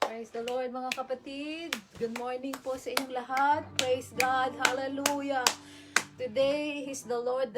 Praise the Lord mga kapatid. Good morning po sa inyong lahat. Praise God. Hallelujah. Today is the Lord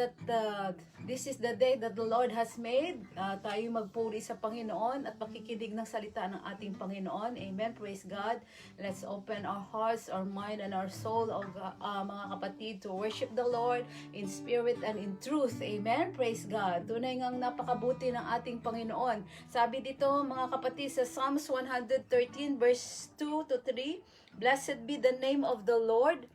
this is the day that the Lord has made. Tayo magpuri sa Panginoon at makikinig ng salita ng ating Panginoon. Amen. Praise God. Let's open our hearts, our mind, and our soul, mga kapatid, to worship the Lord in spirit and in truth. Amen. Praise God. Tunay ngang napakabuti ng ating Panginoon. Sabi dito mga kapatid sa Psalms 113 verse 2 to 3, Blessed be the name of the Lord.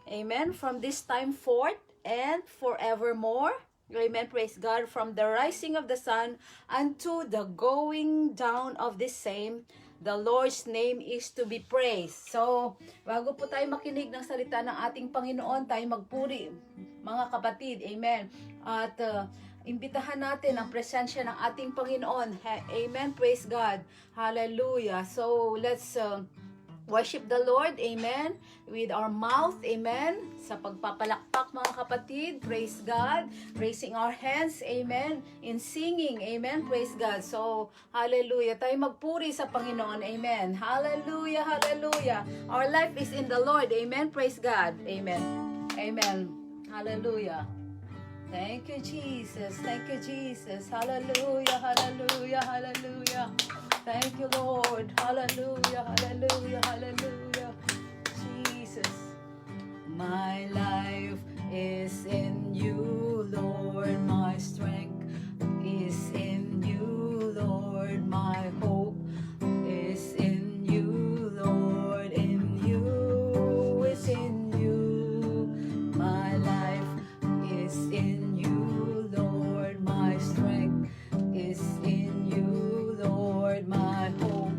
Amen. From this time forth and forevermore. Amen. Praise God. From the rising of the sun unto the going down of the same, the Lord's name is to be praised. So, bago po tayo makinig ng salita ng ating Panginoon, tayo magpuri, mga kapatid. Amen. At imbitahan natin ang presensya ng ating Panginoon. Amen. Praise God. Hallelujah. So, let's worship the Lord, amen, with our mouth, amen, sa pagpapalakpak mga kapatid, praise God, raising our hands, amen, in singing, amen, praise God. So, hallelujah, tayo magpuri sa Panginoon, amen, hallelujah, hallelujah, our life is in the Lord, amen, praise God, amen, amen, hallelujah. Thank you, Jesus. Thank you, Jesus. Hallelujah, hallelujah, hallelujah. Thank you, Lord. Hallelujah, hallelujah, hallelujah. Jesus. My life is in you, Lord. My strength is in you, Lord. My hope is in you, Lord. In you is in you. My life is in you, Lord. My strength is in you, Lord. My hope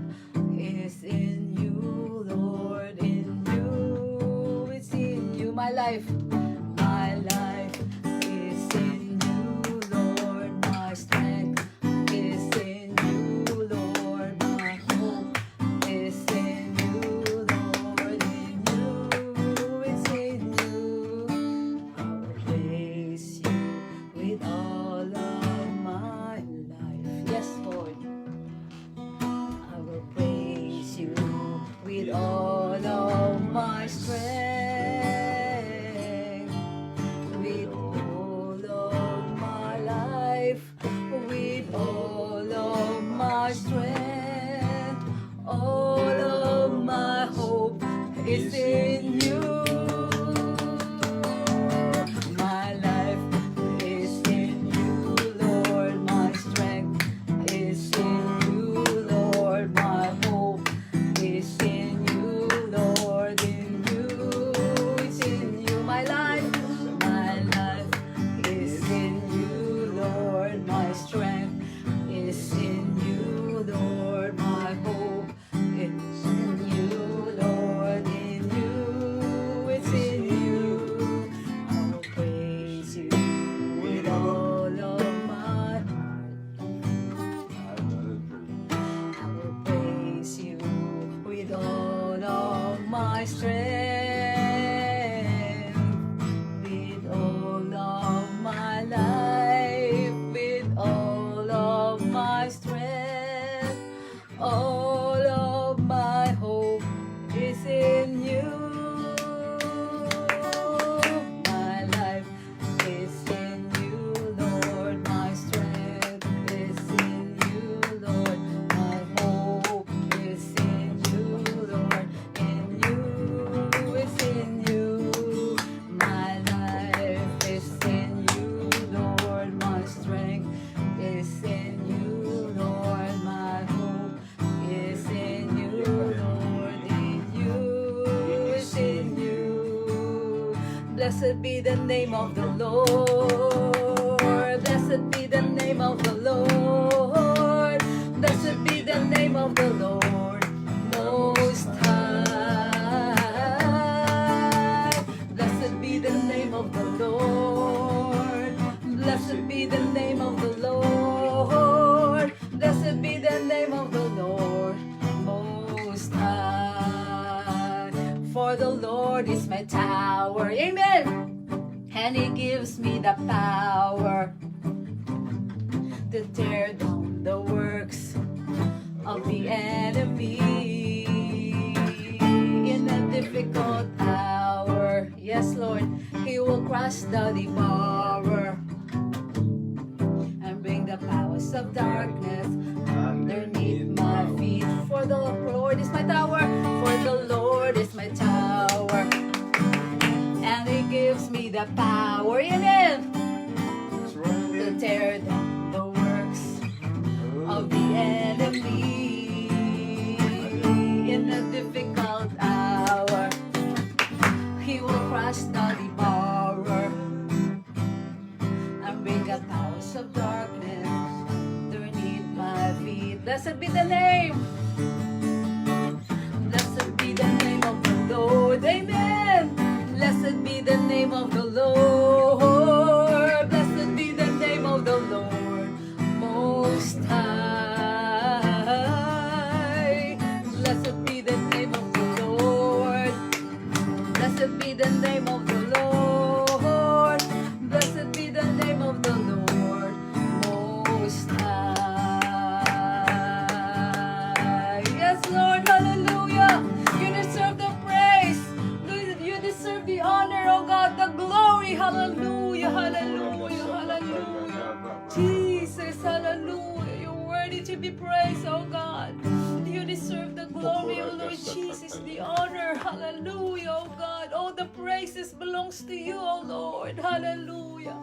is in you, Lord. In you, it's in you. My life is in you, Lord. My strength is in you, Lord. My hope is in you, Lord. In you, it's in you. I will praise you with all of my life. Yes, Lord. I will praise you with all of my strength. With all of my life. With all of my strength. All of my hope is in you. My life is in you, Lord. My strength is in you, Lord. My hope is in you, Lord. In you, it's in you. My life is in you, Lord. My strength is in you, Lord. My hope is in you, Lord. In you, it's in you. I will praise you with all of my heart. I will praise you with all of my strength. With all of my life. With all of my strength. All of my hope is in you. My life is in you, Lord. My strength is in you, Lord. My hope is in you, Lord. In you is in you. My life is in you, Lord. My strength is in you, Lord. My hope is in you, Lord. In you is in you. Blessed be the name of the Lord. Blessed be the name of the Lord. Blessed be the name of the Lord Most High. Blessed be the name of the Lord. Blessed be the name of the Lord. Blessed be the name of the Lord Most High. For the Lord is my tower. Amen. And He gives me the power to tear down the works of the enemy. Yes, Lord. He will crush the devourer and bring the powers of darkness underneath my feet. For the Lord is my tower, for the Lord is my tower, and He gives me the power in Him to tear down the works of the enemy in a difficult hour. He will crush the devourer and bring the powers of darkness underneath my feet. Blessed be the name. Blessed be the name of the Lord. Amen. Blessed be the name of the Lord. Blessed be the name of the Lord Most High. Blessed be the name of the Lord. Blessed be the name of the Lord. Blessed be the name of the Lord Most High. Yes, Lord, hallelujah. You deserve the praise. You deserve the honor, oh God, the glory. Hallelujah, hallelujah, hallelujah. Jesus, hallelujah. You're worthy to be praised, oh God. You deserve the glory, oh Lord Jesus, the honor. Hallelujah, oh God. All the praises belongs to you, oh Lord. Hallelujah.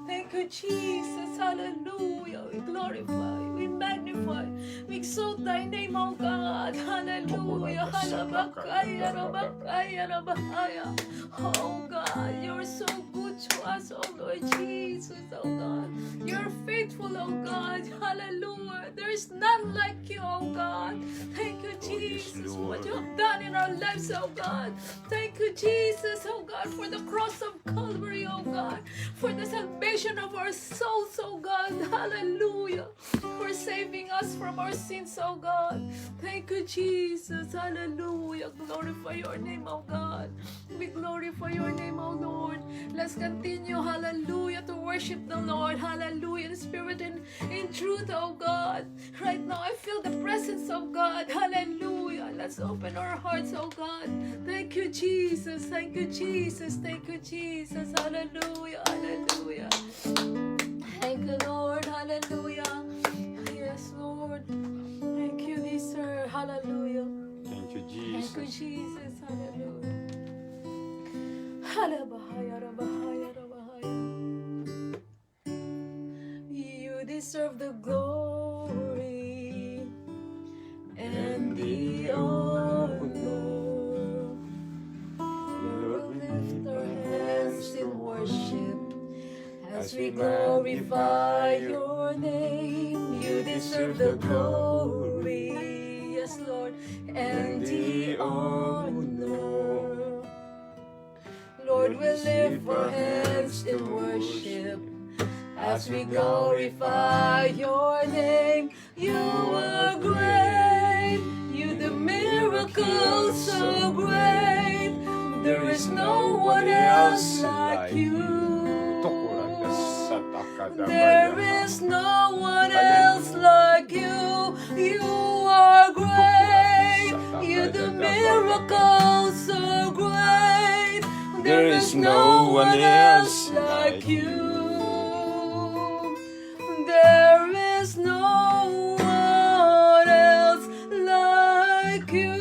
Thank you, Jesus. Hallelujah. We glorify, we magnify, we exalt thy name, oh God. Hallelujah. Halabakaya, rabakaya, rabahaya. Oh God, you're so good to us, oh Lord Jesus, oh God. You're faithful, oh God. Hallelujah. There is none like you, oh God. Thank you, Jesus, for what you have done in our lives, oh God. Thank you, Jesus, oh God, for the cross of Calvary, oh God, for the salvation of our souls, oh God. Hallelujah. For saving us from our sins, oh God. Thank you, Jesus. Hallelujah. Glorify your name, oh God. We glorify your name, oh Lord. Let's continue, hallelujah, to worship the Lord. Hallelujah. In spirit and in truth, oh God. Right now, I feel the presence of God. Hallelujah. Let's open our hearts, oh God. Thank you, Jesus. Thank you, Jesus. Thank you, Jesus. Hallelujah. Hallelujah. Thank you, Lord. Hallelujah. Yes, Lord. Thank you, dear sir. Hallelujah. Thank you, Thank you, Jesus. Jesus. Hallelujah. Halabahaya, rabahaya, rabahaya. You deserve the glory and the honor. Lord, we lift our hands in worship as we glorify your name. You deserve the glory, yes, Lord, and the honor. Lord, we lift our hands in worship as we glorify your name. You are great, you do miracles so great. There is no one else like you. There is no one else like you. You are great, you do miracles so great. There is no one else like you. There is no one else like you.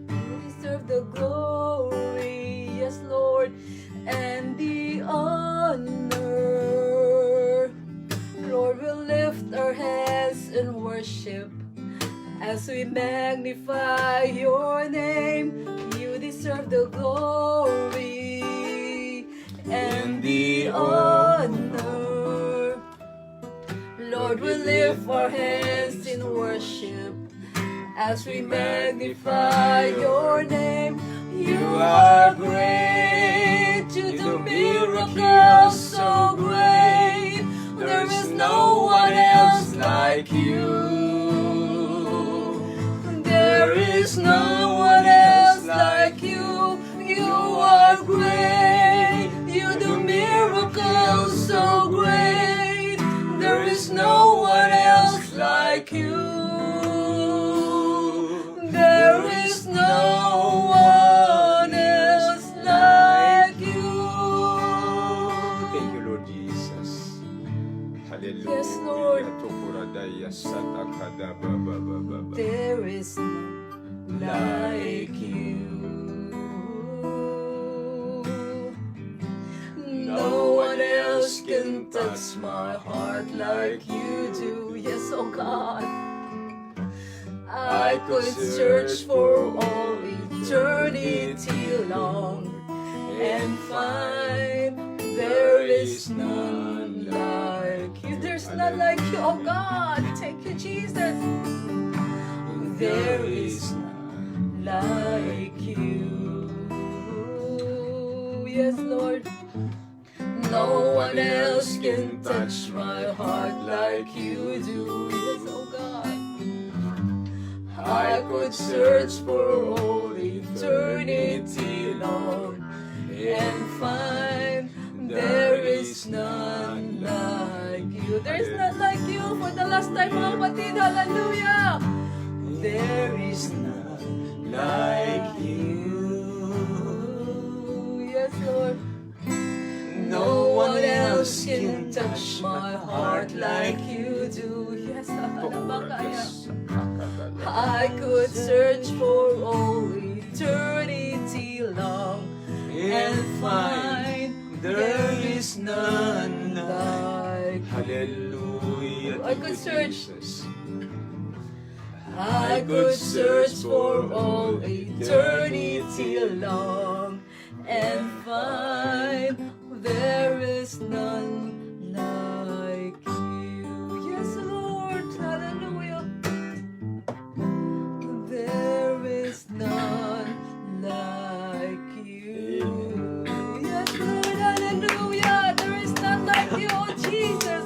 You deserve the glory, yes, Lord, and the honor. Lord, we lift our hands in worship as we magnify your name. You deserve the glory and the honor. Lord, we lift our hands in worship as we magnify your name. You are great, you do miracles so great. There is no one else like you. There is no one else like you. You are great, you do miracles so great. There is no one else like you. There is no one There is none like you. No one else can touch my heart like you do. Yes, oh God. I could search for all eternity long and find there is none like you. There's none like you, oh God. Thank you, Jesus. There is none like you. Yes, Lord. No one else can touch my heart like you do. Yes, oh God. I could search for all eternity long and find there is none like you. There's none like you for the last time, mga kapatid. Hallelujah! There is none like you. Yes, Lord. No one else can touch my heart like you do. Yes, Bakaya. I could search for all eternity long and find there is none like you. Hallelujah. I could search. I could search for all eternity long and find there is none like you. Yes, Lord. Hallelujah. There is none like you. Yes, Lord. Hallelujah. There is none like you, oh Jesus.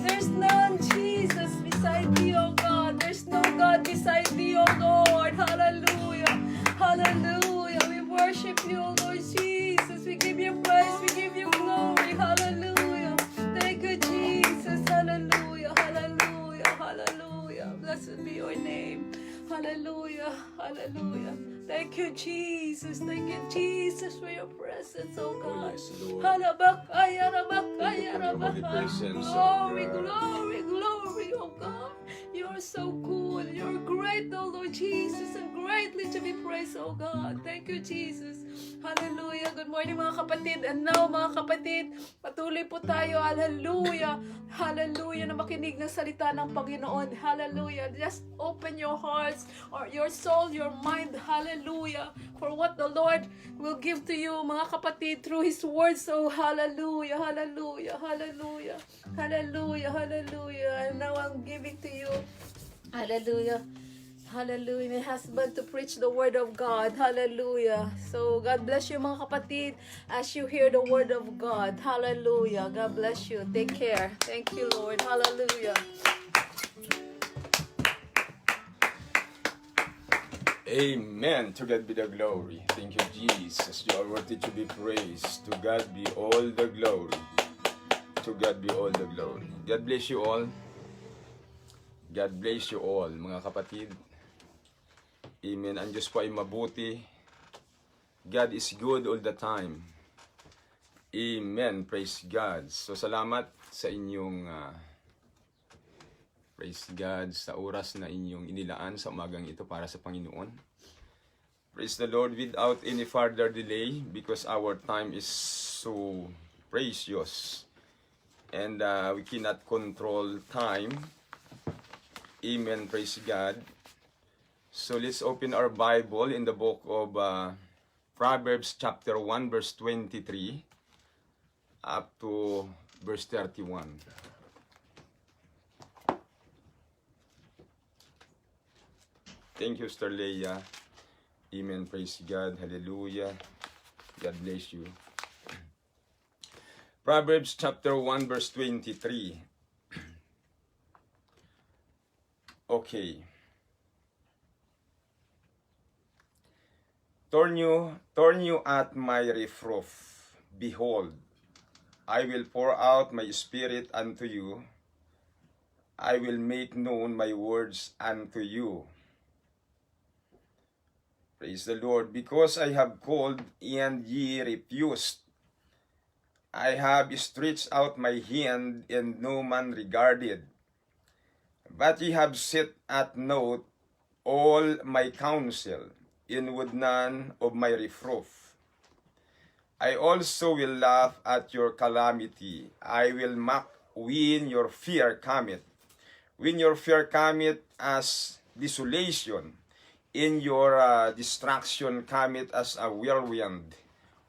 There's none, Jesus, beside thee, oh God. There's no God beside thee, oh Lord. Hallelujah. Hallelujah. We worship you, oh Lord Jesus. We give you praise. We give you glory. Hallelujah. Thank you, Jesus. Hallelujah. Hallelujah. Hallelujah. Blessed be your name. Hallelujah. Hallelujah. Thank you, Jesus. Thank you, Jesus, for your presence, oh God. yes, Lord. Halabakaya, rabakaya, Your holy rabakaya. presence, oh Glory, God. glory, glory, oh God. You're so good. You're great, oh Lord Jesus, and greatly to be praised, oh God. Thank you, Jesus. Hallelujah. Good morning, mga kapatid. And now, mga kapatid, patuloy po tayo. Hallelujah. Hallelujah. Na makinig ng salita ng Panginoon. Hallelujah. Just open your hearts or your soul, your mind. Hallelujah. For what the Lord will give to you, mga kapatid, through His words. So, hallelujah. Hallelujah. Hallelujah. Hallelujah. Hallelujah. And now I'm giving to you. Hallelujah. Hallelujah. My husband to preach the word of God. Hallelujah. So, God bless you, mga kapatid, as you hear the word of God. Hallelujah. God bless you. Take care. Thank you, Lord. Hallelujah. Amen. To God be the glory. Thank you, Jesus. You are worthy to be praised. To God be all the glory. To God be all the glory. God bless you all. God bless you all, mga kapatid. Amen. Ang Diyos po ay mabuti. God is good all the time. Amen. Praise God. So, salamat sa inyong praise God sa oras na inyong inilaan sa umagang ito para sa Panginoon. Praise the Lord without any further delay because our time is so precious and we cannot control time. Amen. Praise God. So let's open our Bible in the book of Proverbs chapter 1 verse 23 up to verse 31. Thank you, Sister Leia. Amen. Praise God. Hallelujah. God bless you. Proverbs chapter 1 verse 23. Okay. Turn you at my reproof. Behold, I will pour out my spirit unto you. I will make known my words unto you. Praise the Lord. Because I have called and ye refused. I have stretched out my hand and no man regarded. But ye have set at naught all my counsel, and would none of my reproof. I also will laugh at your calamity. I will mock when your fear cometh. When your fear cometh as desolation, in your distraction cometh as a whirlwind.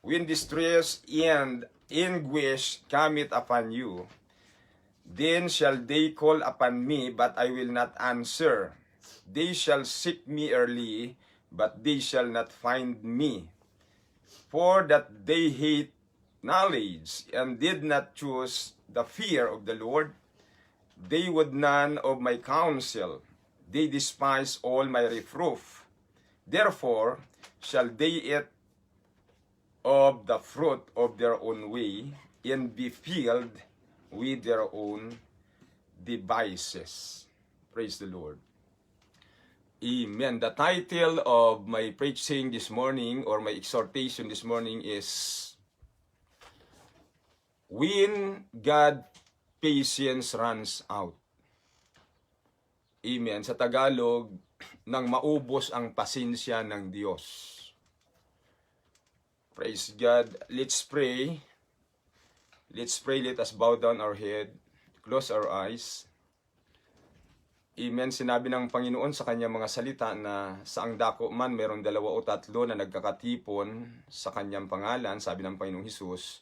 When distress and anguish cometh upon you, then shall they call upon me, but I will not answer. They shall seek me early, but they shall not find me. For that they hate knowledge, and did not choose the fear of the Lord. They would none of my counsel. They despise all my reproof. Therefore shall they eat of the fruit of their own way, and be filled with their own devices. Praise the Lord. Amen. The title of my preaching this morning, or my exhortation this morning, is When God Patience Runs Out. Amen. Sa Tagalog, nang maubos ang pasensya ng Diyos. Praise God. Let's pray. Let's pray. Let us bow down our head. Close our eyes. Amen. Sinabi ng Panginoon sa kanyang mga salita na saang dako man mayroong 2 o 3 na nagkakatipon sa kanyang pangalan, sabi ng Panginoong Hesus,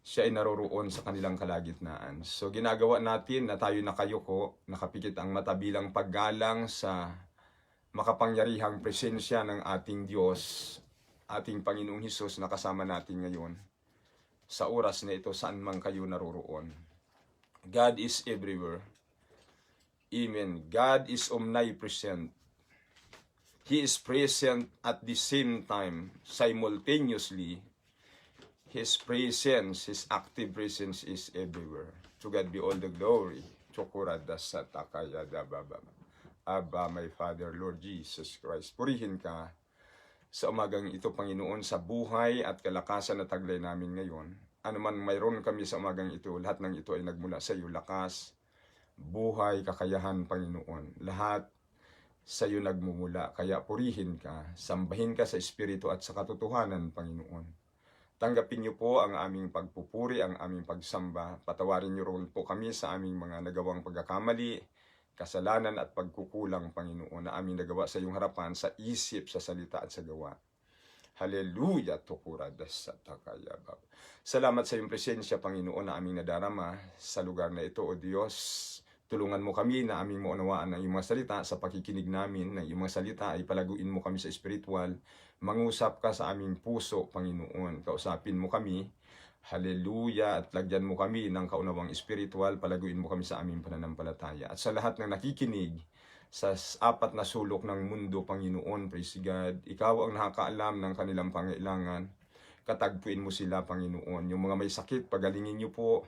siya ay naroroon sa kanilang kalagitnaan. So ginagawa natin na tayo nakayuko, nakapikit ang mata bilang paggalang sa makapangyarihang presensya ng ating Diyos, ating Panginoong Hesus na kasama natin ngayon sa oras na ito saan man kayo naroroon. God is everywhere. Amen. God is omnipresent. He is present at the same time, simultaneously. His presence, His active presence is everywhere. To God be all the glory. Abba, my Father, Lord Jesus Christ. Purihin ka sa umagang ito, Panginoon, sa buhay at kalakasan na taglay namin ngayon. Ano man mayroon kami sa umagang ito, lahat ng ito ay nagmula sa iyo. Lakas, buhay, kakayahan, Panginoon. Lahat sa iyo nagmumula. Kaya purihin ka, sambahin ka sa Espiritu at sa katotohanan, Panginoon. Tanggapin niyo po ang aming pagpupuri, ang aming pagsamba. Patawarin niyo rin po kami sa aming mga nagawang pagkakamali, kasalanan at pagkukulang, Panginoon, na aming nagawa sa iyong harapan, sa isip, sa salita at sa gawa. Hallelujah, tukuradas sa takaya. Salamat sa iyong presensya, Panginoon, na aming nadarama sa lugar na ito, O Diyos. Tulungan mo kami na aming maunawaan ng iyong mga salita. Sa pakikinig namin ng iyong mga salita ay palaguin mo kami sa espiritual. Mangusap ka sa aming puso, Panginoon. Kausapin mo kami. Hallelujah. At lagyan mo kami ng kaunawang espiritual. Palaguin mo kami sa aming pananampalataya. At sa lahat ng nakikinig sa apat na sulok ng mundo, Panginoon, praise God, ikaw ang nakakaalam ng kanilang pangailangan. Katagpuin mo sila, Panginoon. Yung mga may sakit, pagalingin niyo po.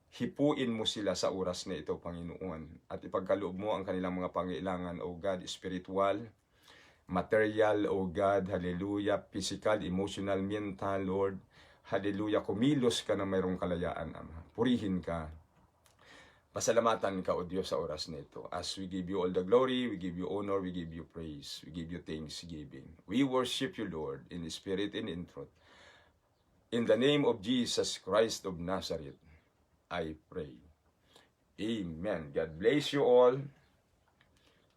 Hipuin mo sila sa oras na ito, Panginoon. At ipagkaloob mo ang kanilang mga pangailangan, O God, spiritual, material, O God, hallelujah, physical, emotional, mental, Lord, hallelujah, kumilos ka na mayroong kalayaan, Ama. Purihin ka. Pasalamatan ka, O Diyos, sa oras na ito. As we give you all the glory, we give you honor, we give you praise, we give you thanksgiving. We worship you, Lord, in the spirit and in truth. In the name of Jesus Christ of Nazareth, I pray. Amen. God bless you all.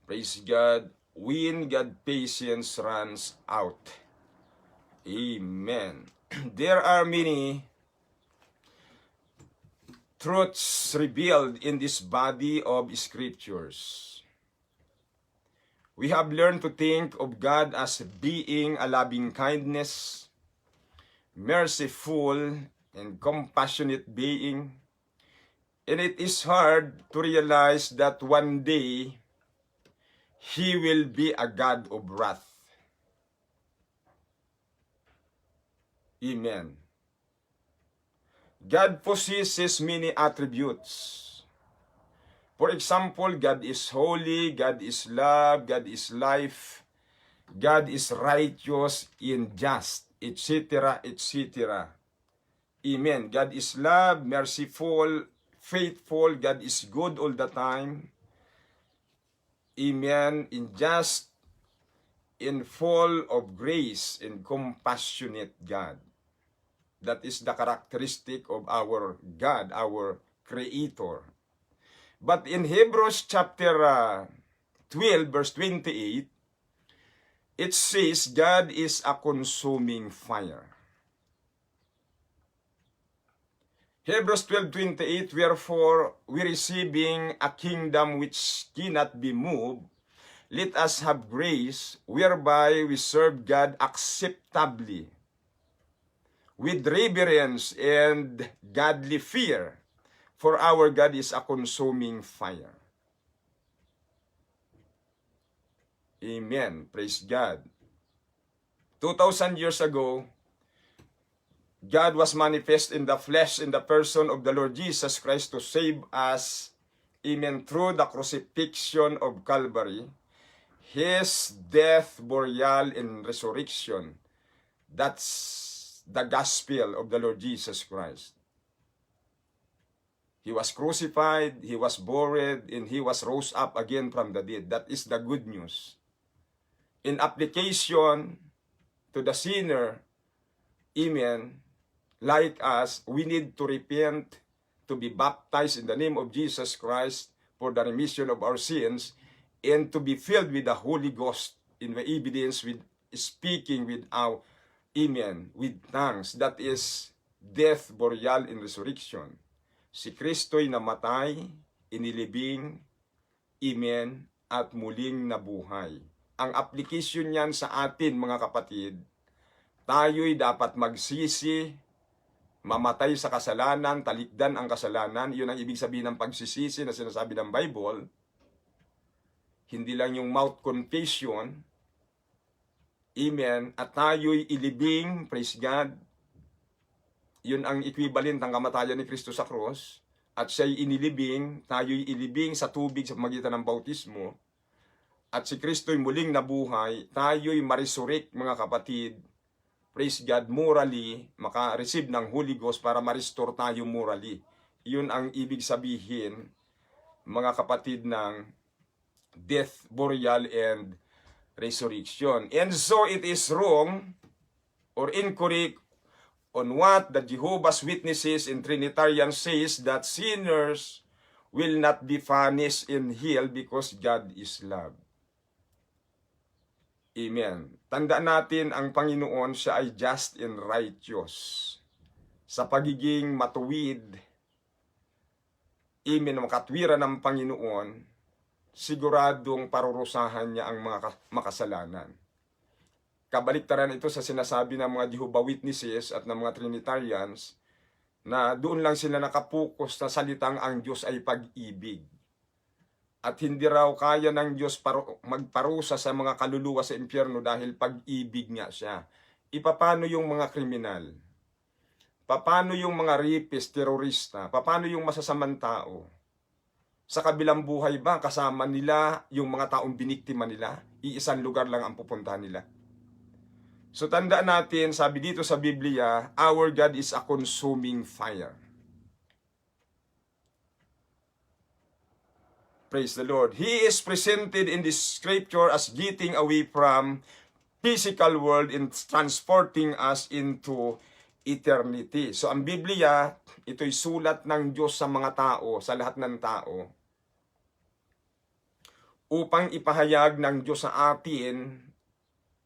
Praise God. When God patience runs out. Amen. There are many truths revealed in this body of scriptures. We have learned to think of God as being a loving kindness, merciful, and compassionate being. And it is hard to realize that one day, He will be a God of wrath. Amen. God possesses many attributes. For example, God is holy, God is love, God is life, God is righteous and just, etc., etc. Amen. God is love, merciful, faithful, God is good all the time. Amen, in full of grace and compassionate God. That is the characteristic of our God, our Creator. But in Hebrews chapter 12, verse 28, it says, God is a consuming fire. Hebrews 12:28, wherefore we receiving a kingdom which cannot be moved, let us have grace whereby we serve God acceptably, with reverence and godly fear, for our God is a consuming fire. Amen. Praise God. 2,000 years ago, God was manifest in the flesh in the person of the Lord Jesus Christ to save us, amen, through the crucifixion of Calvary, His death, burial, and resurrection. That's the gospel of the Lord Jesus Christ. He was crucified, He was buried, and He was rose up again from the dead. That is the good news. In application to the sinner, amen, like us, we need to repent, to be baptized in the name of Jesus Christ for the remission of our sins, and to be filled with the Holy Ghost in the evidence with speaking with our, amen, with tongues. That is death, burial, and resurrection. Si Kristo'y namatay, inilibing, amen, at muling nabuhay. Ang application niyan sa atin, mga kapatid, tayo'y dapat magsisi, mamatay sa kasalanan, talikdan ang kasalanan. Yun ang ibig sabihin ng pagsisisi na sinasabi ng Bible. Hindi lang yung mouth confession. Amen. At tayo'y ilibing, praise God. Yun ang equivalent ng kamatayan ni Kristo sa cross. At siya'y inilibing, tayo'y ilibing sa tubig sa pamagitan ng bautismo. At si Kristo'y muling nabuhay, tayo'y marisurek, mga kapatid, praise God, morally, maka-receive ng Holy Ghost para ma-restore tayo morally. Yun ang ibig sabihin, mga kapatid, ng death, burial, and resurrection. And so it is wrong or incorrect on what the Jehovah's Witnesses and Trinitarian says that sinners will not be punished in hell because God is love. Amen. Tandaan natin ang Panginoon, siya ay just and righteous. Sa pagiging matuwid, amen, makatwiran ng Panginoon, siguradong parurusahan niya ang mga makasalanan. Kabaliktaran ito sa sinasabi ng mga Jehovah's Witnesses at ng mga Trinitarians na doon lang sila nakapokus na salitang ang Diyos ay pag-ibig. At hindi raw kaya ng Diyos magparusa sa mga kaluluwa sa impyerno dahil pag-ibig nga siya. Ipapano yung mga kriminal? Paano yung mga rapist, terorista? Paano yung masasamang tao? Sa kabilang buhay ba, kasama nila yung mga taong biniktima nila? Iisang lugar lang ang pupuntahan nila. So tandaan natin, sabi dito sa Biblia, our God is a consuming fire. Praise the Lord. He is presented in this scripture as getting away from physical world and transporting us into eternity. So ang Biblia, ito'y sulat ng Diyos sa mga tao, sa lahat ng tao, upang ipahayag ng Diyos sa atin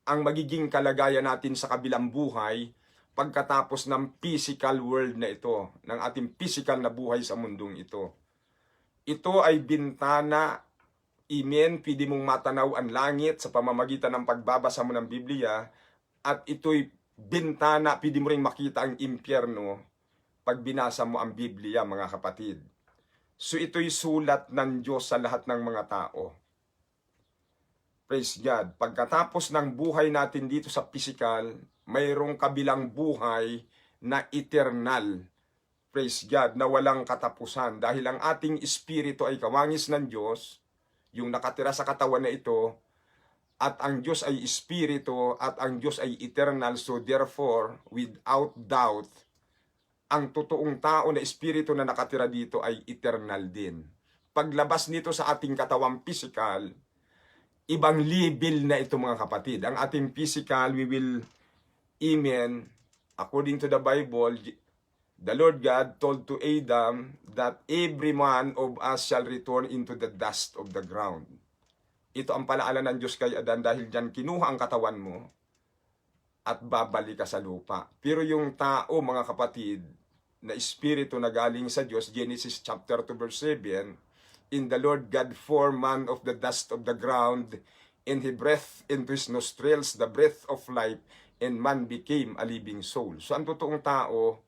ang magiging kalagayan natin sa kabilang buhay pagkatapos ng physical world na ito, ng ating physical na buhay sa mundong ito. Ito ay bintana, amen, pwede mong matanaw ang langit sa pamamagitan ng pagbabasa mo ng Biblia, at ito'y bintana, pwede mo rin makita ang impyerno pag binasa mo ang Biblia, mga kapatid. So ito'y sulat ng Diyos sa lahat ng mga tao. Praise God. Pagkatapos ng buhay natin dito sa physical, mayroong kabilang buhay na eternal. Praise God, na walang katapusan. Dahil ang ating espiritu ay kawangis ng Diyos, yung nakatira sa katawan na ito, at ang Diyos ay espiritu, at ang Diyos ay eternal. So therefore, without doubt, ang totoong tao na espiritu na nakatira dito ay eternal din. Paglabas nito sa ating katawang physical, ibang level na ito mga kapatid. Ang ating physical, we will, amen, according to the Bible, the Lord God told to Adam that every one of us shall return into the dust of the ground. Ito ang palaala ng Diyos kay Adan dahil diyan kinuha ang katawan mo at babalik ka sa lupa. Pero yung tao, mga kapatid, na espiritu na galing sa Diyos, Genesis chapter 2 verse 7, in the Lord God formed man of the dust of the ground, and he breathed into his nostrils the breath of life, and man became a living soul. So ang totoong tao,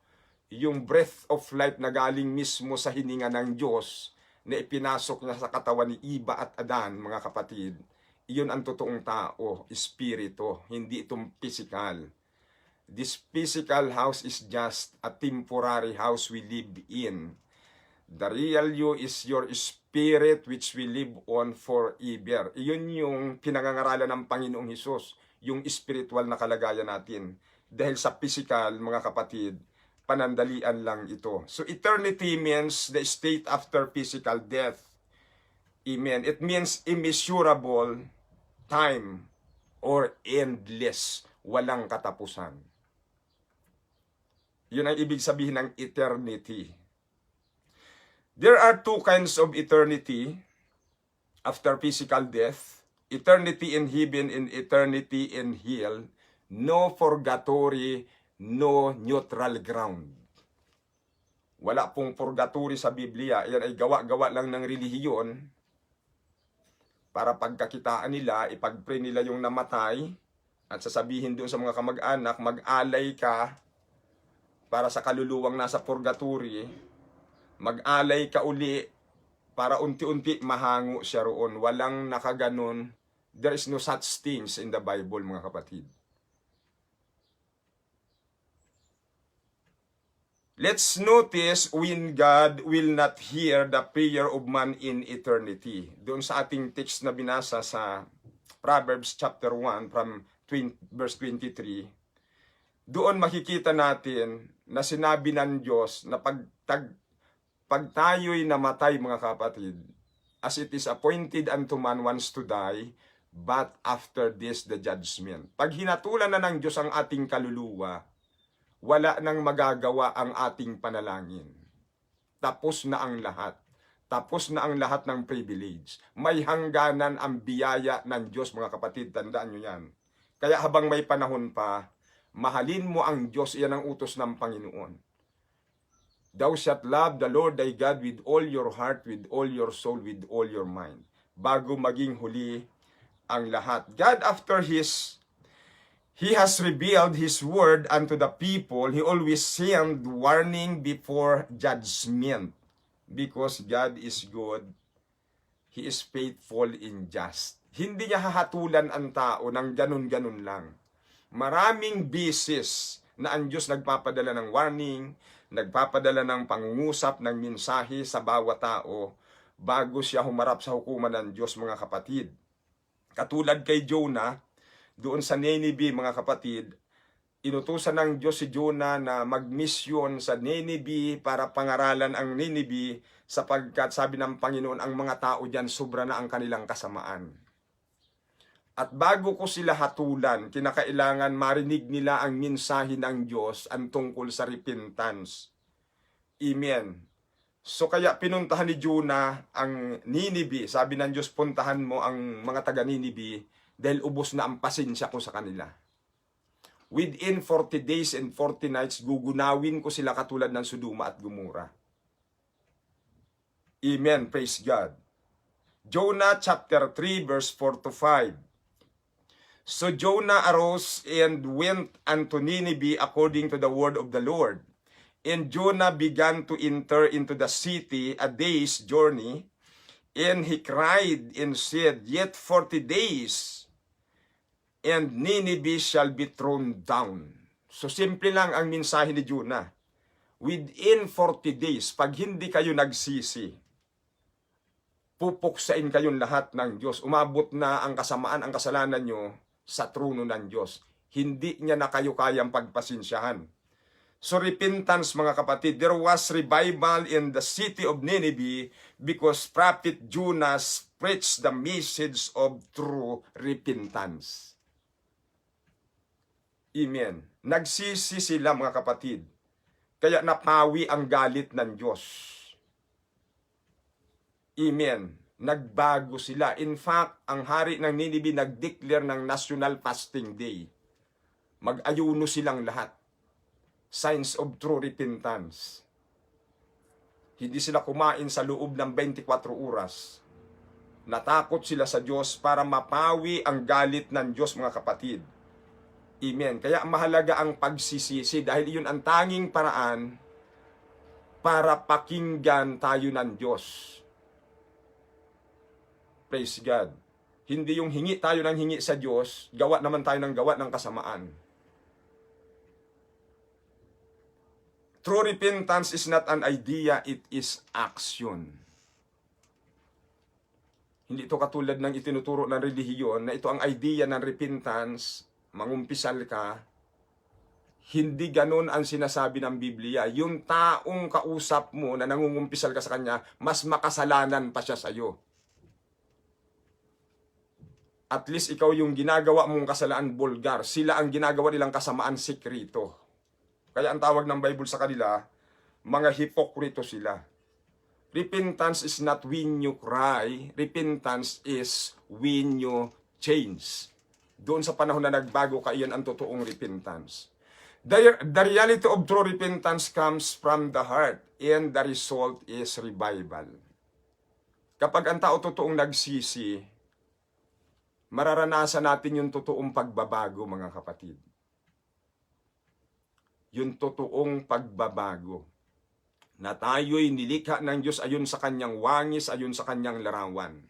yung breath of life na galing mismo sa hininga ng Diyos, na ipinasok niya sa katawan ni Eva at Adan, mga kapatid, iyon ang totoong tao, espiritu, hindi itong physical. This physical house is just a temporary house we live in. The real you is your spirit which we live on forever. Iyon yung pinangangaralan ng Panginoong Hesus, yung spiritual na kalagayan natin. Dahil sa physical, mga kapatid, panandalian lang ito. So eternity means the state after physical death. Amen. It means immeasurable time or endless, walang katapusan. Yun ang ibig sabihin ng eternity. There are two kinds of eternity after physical death. Eternity in heaven and eternity in hell. No purgatory, no neutral ground. Wala pong purgatory sa Biblia. Yan ay gawa-gawa lang ng relihiyon para pagkakitaan nila, ipag-pray nila yung namatay at sasabihin doon sa mga kamag-anak, mag-alay ka para sa kaluluwang nasa purgatory, mag-alay ka uli para unti-unti mahango siya roon. Walang nakaganon. There is no such things in the Bible, mga kapatid. Let's notice when God will not hear the prayer of man in eternity. Doon sa ating text na binasa sa Proverbs chapter 1 from verse 23, doon makikita natin na sinabi ng Diyos na pag tayo'y namatay, mga kapatid, as it is appointed unto man once to die, but after this the judgment. Pag hinatulan na ng Diyos ang ating kaluluwa, wala nang magagawa ang ating panalangin. Tapos na ang lahat. Tapos na ang lahat ng privilege. May hangganan ang biyaya ng Diyos, mga kapatid. Tandaan nyo yan. Kaya habang may panahon pa, mahalin mo ang Diyos. Iyan ang utos ng Panginoon. Thou shalt love the Lord thy God with all your heart, with all your soul, with all your mind. Bago maging huli ang lahat. God, after He has revealed His word unto the people. He always send warning before judgment. Because God is good. He is faithful and just. Hindi niya hahatulan ang tao ng ganun-ganun lang. Maraming beses na ang Diyos nagpapadala ng warning, nagpapadala ng pangungusap, ng mensahe sa bawat tao bago siya humarap sa hukuman ng Diyos, mga kapatid. Katulad kay Jonah, doon sa Nineveh, mga kapatid, inutusan ng Diyos si Jonah na magmisyon sa Nineveh para pangaralan ang Nineveh sapagkat sabi ng Panginoon, ang mga tao diyan sobra na ang kanilang kasamaan. At bago ko sila hatulan, kinakailangan marinig nila ang mensahe ng Diyos ang tungkol sa repentance. Amen. So kaya pinuntahan ni Jonah ang Nineveh. Sabi ng Diyos, puntahan mo ang mga taga Nineveh dahil ubos na ang pasensya ko sa kanila. Within 40 days and 40 nights, gugunawin ko sila katulad ng Sodoma at Gomora. Amen. Praise God. Jonah chapter 3 verse 4 to 5. So Jonah arose and went unto Nineveh according to the word of the Lord. And Jonah began to enter into the city a day's journey. And he cried and said, Yet 40 days, and Nineveh shall be thrown down. So simple lang ang mensahe ni Jonah. Within 40 days, pag hindi kayo nagsisi, pupuksain kayong lahat ng Diyos. Umabot na ang kasamaan, ang kasalanan nyo sa trono ng Diyos. Hindi niya na kayo kayang pagpasensyahan. So repentance mga kapatid, there was revival in the city of Nineveh because Prophet Jonas preached the message of true repentance. Amen. Nagsisi sila mga kapatid. Kaya napawi ang galit ng Diyos. Amen. Nagbago sila. In fact, ang hari ng Nineveh nag-declare ng National Fasting Day. Mag-ayuno silang lahat. Signs of true repentance. Hindi sila kumain sa loob ng 24 oras. Natakot sila sa Diyos para mapawi ang galit ng Diyos mga kapatid. Amen. Kaya mahalaga ang pagsisisi dahil iyon ang tanging paraan para pakinggan tayo ng Diyos. Praise God. Hindi yung hingi tayo ng hingi sa Diyos, gawa naman tayo ng gawa ng kasamaan. True repentance is not an idea, it is action. Hindi ito katulad ng itinuturo ng relihiyon na ito ang idea ng repentance, mangumpisal ka. Hindi ganun ang sinasabi ng Biblia. Yung taong kausap mo na nangungumpisal ka sa kanya, mas makasalanan pa siya sa iyo. At least ikaw yung ginagawa mong kasalaan bulgar. Sila ang ginagawa nilang kasamaan sikrito. Kaya ang tawag ng Bible sa kanila, mga hipokrito sila. Repentance is not when you cry. Repentance is when you change. Doon sa panahon na nagbago ka, iyan ang totoong repentance. The reality of true repentance comes from the heart and the result is revival. Kapag ang tao totoong nagsisi, mararanasan natin yung totoong pagbabago mga kapatid. Yung totoong pagbabago. Na tayo'y nilikha ng Diyos ayon sa kanyang wangis, ayon sa kanyang larawan.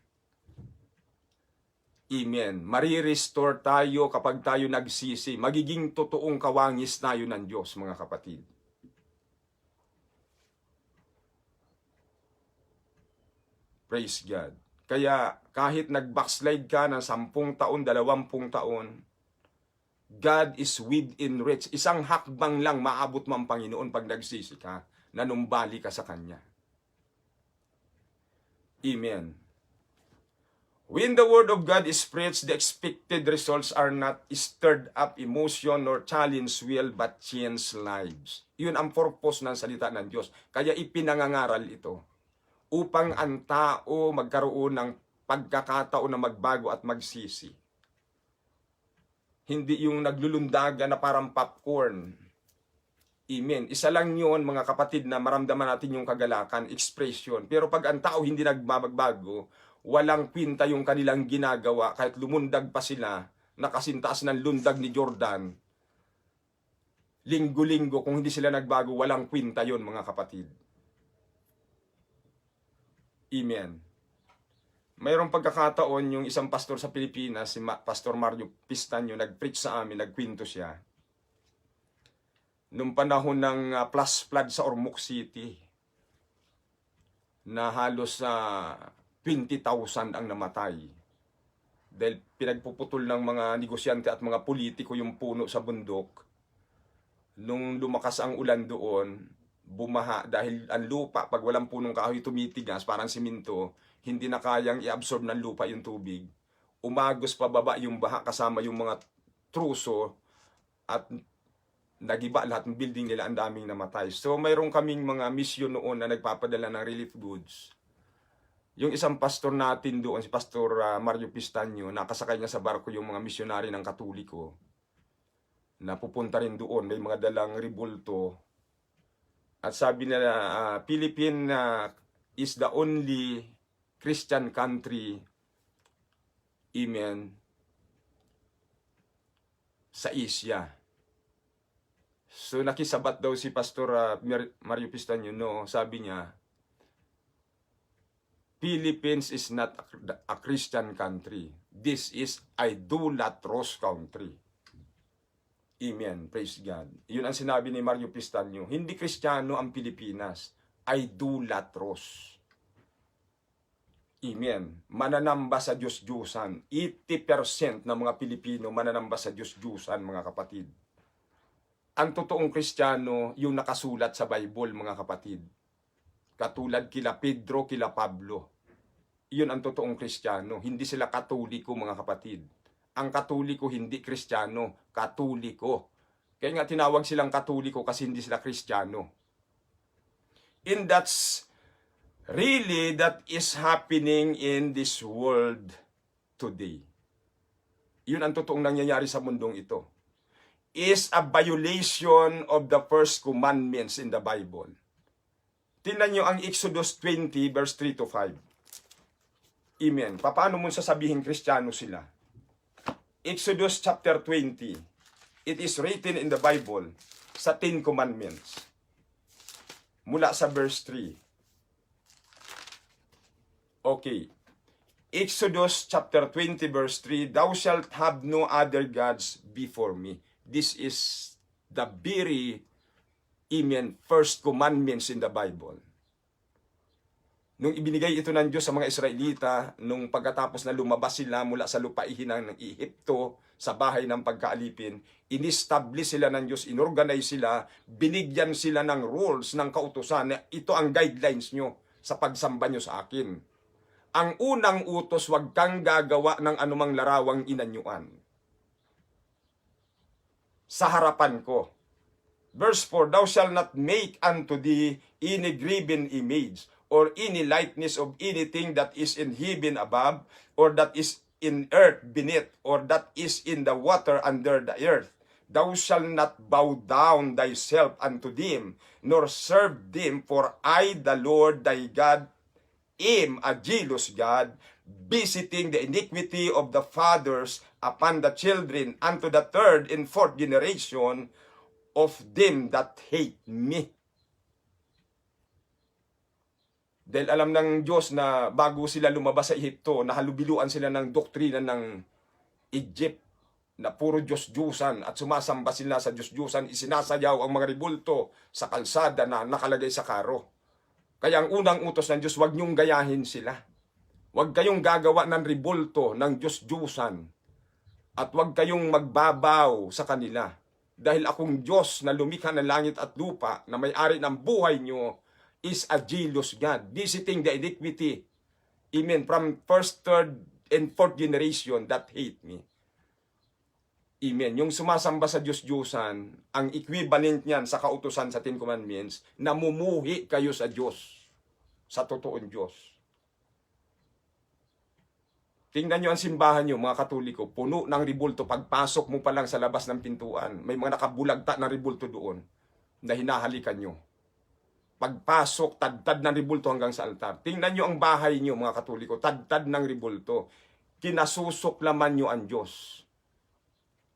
Amen. Marirestore tayo kapag tayo nagsisi. Magiging totoong kawangis tayo ng Diyos, mga kapatid. Praise God. Kaya kahit nag-backslide ka ng 10 taon, 20 taon, God is within reach. Isang hakbang lang maabot mo ang Panginoon pag nagsisi ka, nanumbali ka sa Kanya. Amen. When the Word of God is preached, the expected results are not stirred up emotion nor challenge will, but change lives. Yun ang purpose ng salita ng Diyos. Kaya ipinangangaral ito. Upang ang tao magkaroon ng pagkakataon na magbago at magsisi. Hindi yung naglulundaga na parang popcorn. Amen. Isa lang yun, mga kapatid, na maramdaman natin yung kagalakan, expression. Pero pag ang tao hindi nagbabago, walang kwinta yung kanilang ginagawa, kahit lumundag pa sila, nakasintaas ng lundag ni Jordan. Linggo-linggo, kung hindi sila nagbago, walang kwinta yun, mga kapatid. Amen. Mayroong pagkakataon yung isang pastor sa Pilipinas, si Pastor Mario Pistanyo, nag-preach sa amin, nagkwento siya. Nung panahon ng flash flood sa Ormoc City, na halos 20,000 ang namatay. Dahil pinagpuputol ng mga negosyante at mga politiko yung puno sa bundok. Nung lumakas ang ulan doon, bumaha dahil ang lupa, pag walang punong kahoy tumitigas, parang siminto, hindi na kayang i-absorb ng lupa yung tubig. Umagos pababa yung baha kasama yung mga truso at nagiba lahat ng building nila, ang daming namatay. So mayroon kaming mga misyon noon na nagpapadala ng relief goods. Yung isang pastor natin doon, si Pastor Mario Pistanyo, nakasakay niya sa barko yung mga misyonary ng Katoliko na pupunta rin doon. May mga dalang ribulto. At sabi nila, Philippines is the only Christian country, amen, sa Asia. So nakisabat daw si Pastor Mario Pistanyo, no, sabi niya, Philippines is not a Christian country. This is idolatrous country. Amen. Praise God. Yun ang sinabi ni Mario Pistanyo. Hindi Kristiyano ang Pilipinas. Idolatros. Amen. Mananamba sa Diyos-Diyusan. 80% ng mga Pilipino mananamba sa Diyos-Diyusan, mga kapatid. ang totoong Kristiyano, yung nakasulat sa Bible, mga kapatid. Katulad kila Pedro, kila Pablo. Yun ang totoong Kristiyano. Hindi sila Katoliko, mga kapatid. Ang Katoliko, hindi Kristiyano. Katoliko. Kaya nga tinawag silang Katoliko kasi hindi sila Kristiyano. And that's really that is happening in this world today. Yun ang totoong nangyayari sa mundong ito. Is a violation of the first commandments in the Bible. Tingnan nyo ang Exodus 20 verse 3 to 5. Amen. Paano mo sasabihin Kristiyano sila? Exodus chapter 20. It is written in the Bible sa 10 Commandments. Mula sa verse 3. Okay. Exodus chapter 20 verse 3. Thou shalt have no other gods before me. This is the very, first commandments in the Bible. Nung ibinigay ito ng Diyos sa mga Israelita, nung pagkatapos na lumabas sila mula sa lupaihin ng Ehipto, sa bahay ng pagkaalipin, in-establish sila ng Diyos, inorganize sila, binigyan sila ng rules, ng kautusan, na ito ang guidelines nyo sa pagsamba nyo sa akin. Ang unang utos, huwag kang gagawa ng anumang larawang inanyuan sa harapan ko. Verse 4, thou shalt not make unto thee any graven image, or any likeness of anything that is in heaven above, or that is in earth beneath, or that is in the water under the earth. Thou shalt not bow down thyself unto them, nor serve them, for I, the Lord thy God, am a jealous God, visiting the iniquity of the fathers upon the children unto the third and fourth generation of them that hate me. Dahil alam ng Diyos na bago sila lumabas sa Ehipto, nahalubiluan sila ng doktrina ng Egypt na puro Diyos-Diyusan at sumasamba sila sa Diyos-Diyusan, isinasayaw ang mga ribulto sa kalsada na nakalagay sa karo. Kaya ang unang utos ng Diyos, huwag niyong gayahin sila. Huwag kayong gagawa ng ribulto ng Diyos-Diyusan at huwag kayong magbabaw sa kanila. Dahil akong Diyos na lumikha ng langit at lupa, na may-ari ng buhay nyo, is a jealous God, visiting the iniquity, from first, third, and fourth generation that hate me. Yung sumasamba sa Diyos-Diyusan, ang equivalent niyan sa kautusan sa 10 Commandments, namumuhi kayo sa Diyos, sa totoong Diyos. Tingnan nyo ang simbahan nyo, mga Katoliko, puno ng ribulto. Pagpasok mo pa lang sa labas ng pintuan, may mga nakabulagta na ribulto doon na hinahalikan nyo. Pagpasok, tad-tad ng ribulto hanggang sa altar. Tingnan nyo ang bahay nyo, mga Katoliko, tad-tad ng ribulto. Kinasusuklaman nyo ang Diyos.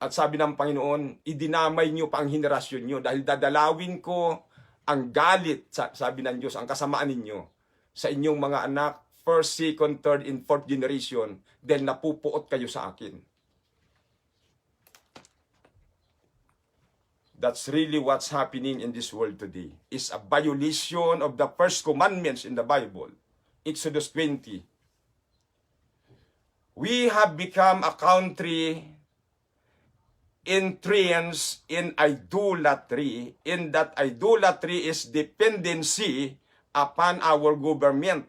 At sabi ng Panginoon, idinamay nyo pa ang henerasyon nyo dahil dadalawin ko ang galit, sabi ng Diyos, ang kasamaan ninyo sa inyong mga anak, first, second, third, and fourth generation, dahil napupuot kayo sa akin. That's really what's happening in this world today. It's a violation of the first commandments in the Bible. Exodus 20. We have become a country entrenched in idolatry, in that idolatry is dependency upon our government.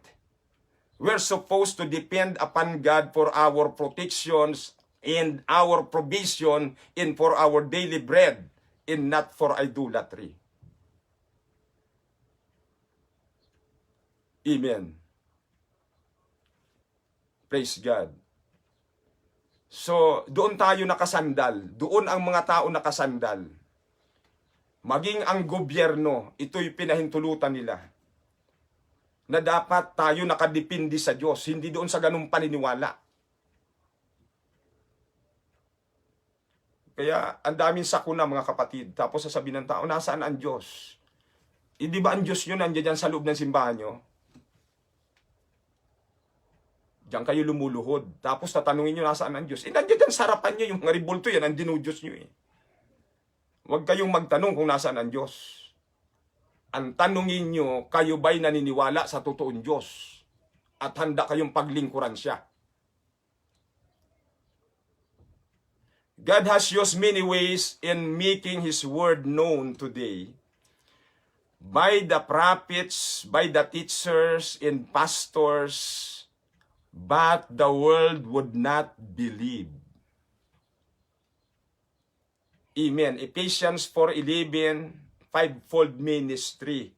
We're supposed to depend upon God for our protections and our provision and for our daily bread, and not for idolatry. Amen. Praise God. So, doon tayo nakasandal. Doon ang mga tao nakasandal. Maging ang gobyerno, ito'y pinahintulutan nila. Na dapat tayo nakadepende sa Diyos, hindi doon sa ganung paniniwala. Kaya, ang daming sakuna, mga kapatid. Tapos sasabihin ng tao, nasaan ang Diyos? Di ba ang Diyos nyo nandiyan sa loob ng simbahan nyo? Diyan kayo lumuluhod. Tapos tatanungin nyo nasaan ang Diyos. Nandiyan dyan sa harapan nyo, yung mga ribulto yan, ang dinudiyos nyo eh. Huwag kayong magtanong kung nasaan ang Diyos. Ang tanungin nyo, kayo ba'y naniniwala sa totoong Diyos? At handa kayong paglingkuran siya. God has used many ways in making His word known today by the prophets, by the teachers and pastors, but the world would not believe. Amen. Ephesians 4:11, fivefold ministry.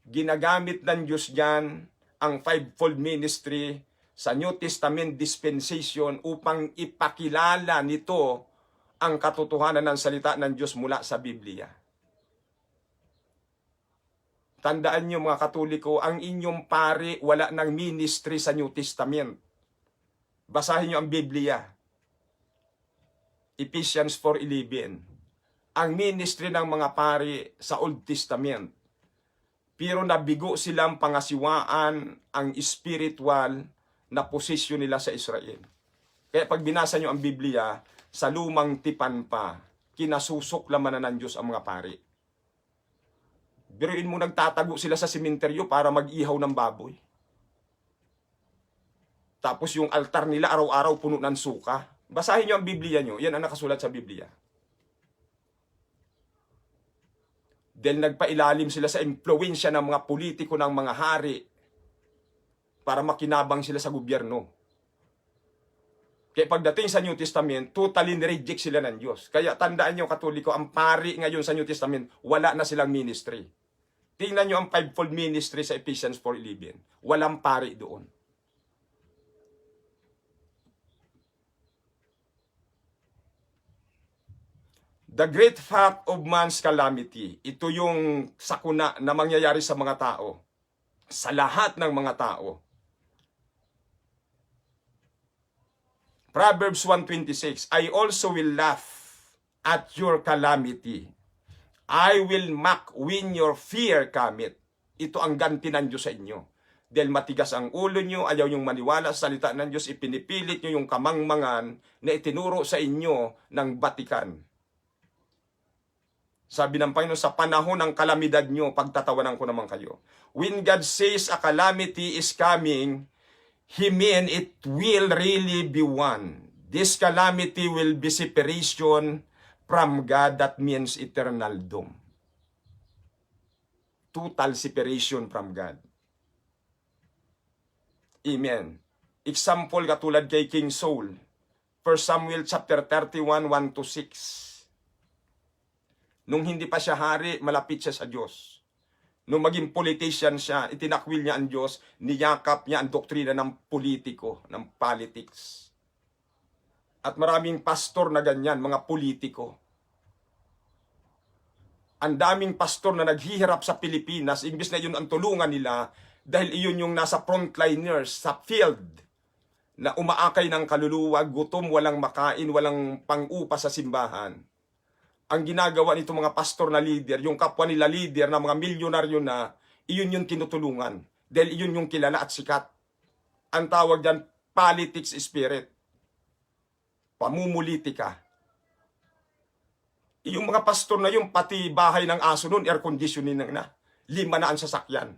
Ginagamit ng Diyos yan ang fivefold ministry sa New Testament dispensation upang ipakilala nito ang katotohanan ng salita ng Diyos mula sa Biblia. Tandaan niyo mga Katoliko, ang inyong pari wala ng ministry sa New Testament. Basahin niyo ang Biblia. Ephesians 4:11. Ang ministry ng mga pari sa Old Testament. Pero nabigo silang pangasiwaan ang spiritual na posisyon nila sa Israel. Kaya pag binasa niyo ang Biblia, sa lumang tipan pa, kinasusuklaman na ng Diyos ang mga pari. Biruin mo, nagtatago sila sa simenteryo para mag-ihaw ng baboy. Tapos yung altar nila araw-araw puno ng suka. Basahin niyo ang Biblia niyo, yan ang nakasulat sa Biblia. Dahil nagpailalim sila sa impluwensya ng mga politiko, ng mga hari, para makinabang sila sa gobyerno. Kaya pagdating sa New Testament, totally reject sila ng Diyos. Kaya tandaan niyo, Katoliko, ang pari ngayon sa New Testament, wala na silang ministry. Tingnan niyo ang fivefold ministry sa Ephesians 4:11. Walang pari doon. The great fact of man's calamity, ito yung sakuna na mangyayari sa mga tao. Sa lahat ng mga tao. Proverbs 1:26, I also will laugh at your calamity. I will mock when your fear cometh. Ito ang ganti ng Diyos sa inyo. Dahil matigas ang ulo nyo, ayaw yung maniwala sa salita ng Diyos, ipinipilit nyo yung kamangmangan na itinuro sa inyo ng batikan. Sabi ng Panginoon, sa panahon ng kalamidad nyo, pagtatawanan ko naman kayo. When God says a calamity is coming, He mean it will really be one. This calamity will be separation from God. That means eternal doom. Total separation from God. Amen. Example katulad kay King Saul. 1 Samuel chapter 31, 1-6. Nung hindi pa siya hari, malapit siya sa Diyos. Nung maging politician siya, itinakwil niya ang Diyos, niyakap niya ang doktrina ng politiko, ng politics. At maraming pastor na ganyan, mga politiko. Ang daming pastor na naghihirap sa Pilipinas, imbis na yun ang tulungan nila, dahil iyon yung nasa frontliners, sa field, na umaakay ng kaluluwa, gutom, walang makain, walang pang-upa sa simbahan. Ang ginagawa nito mga pastor na leader, yung kapwa nila leader na mga milyonaryo na, iyon yung tinutulungan. Dahil iyon yung kilala at sikat. Ang tawag dyan, politics spirit. Pamumulitika. Yung mga pastor na yung pati bahay ng aso nun, air conditioning na. 5 na ang sasakyan.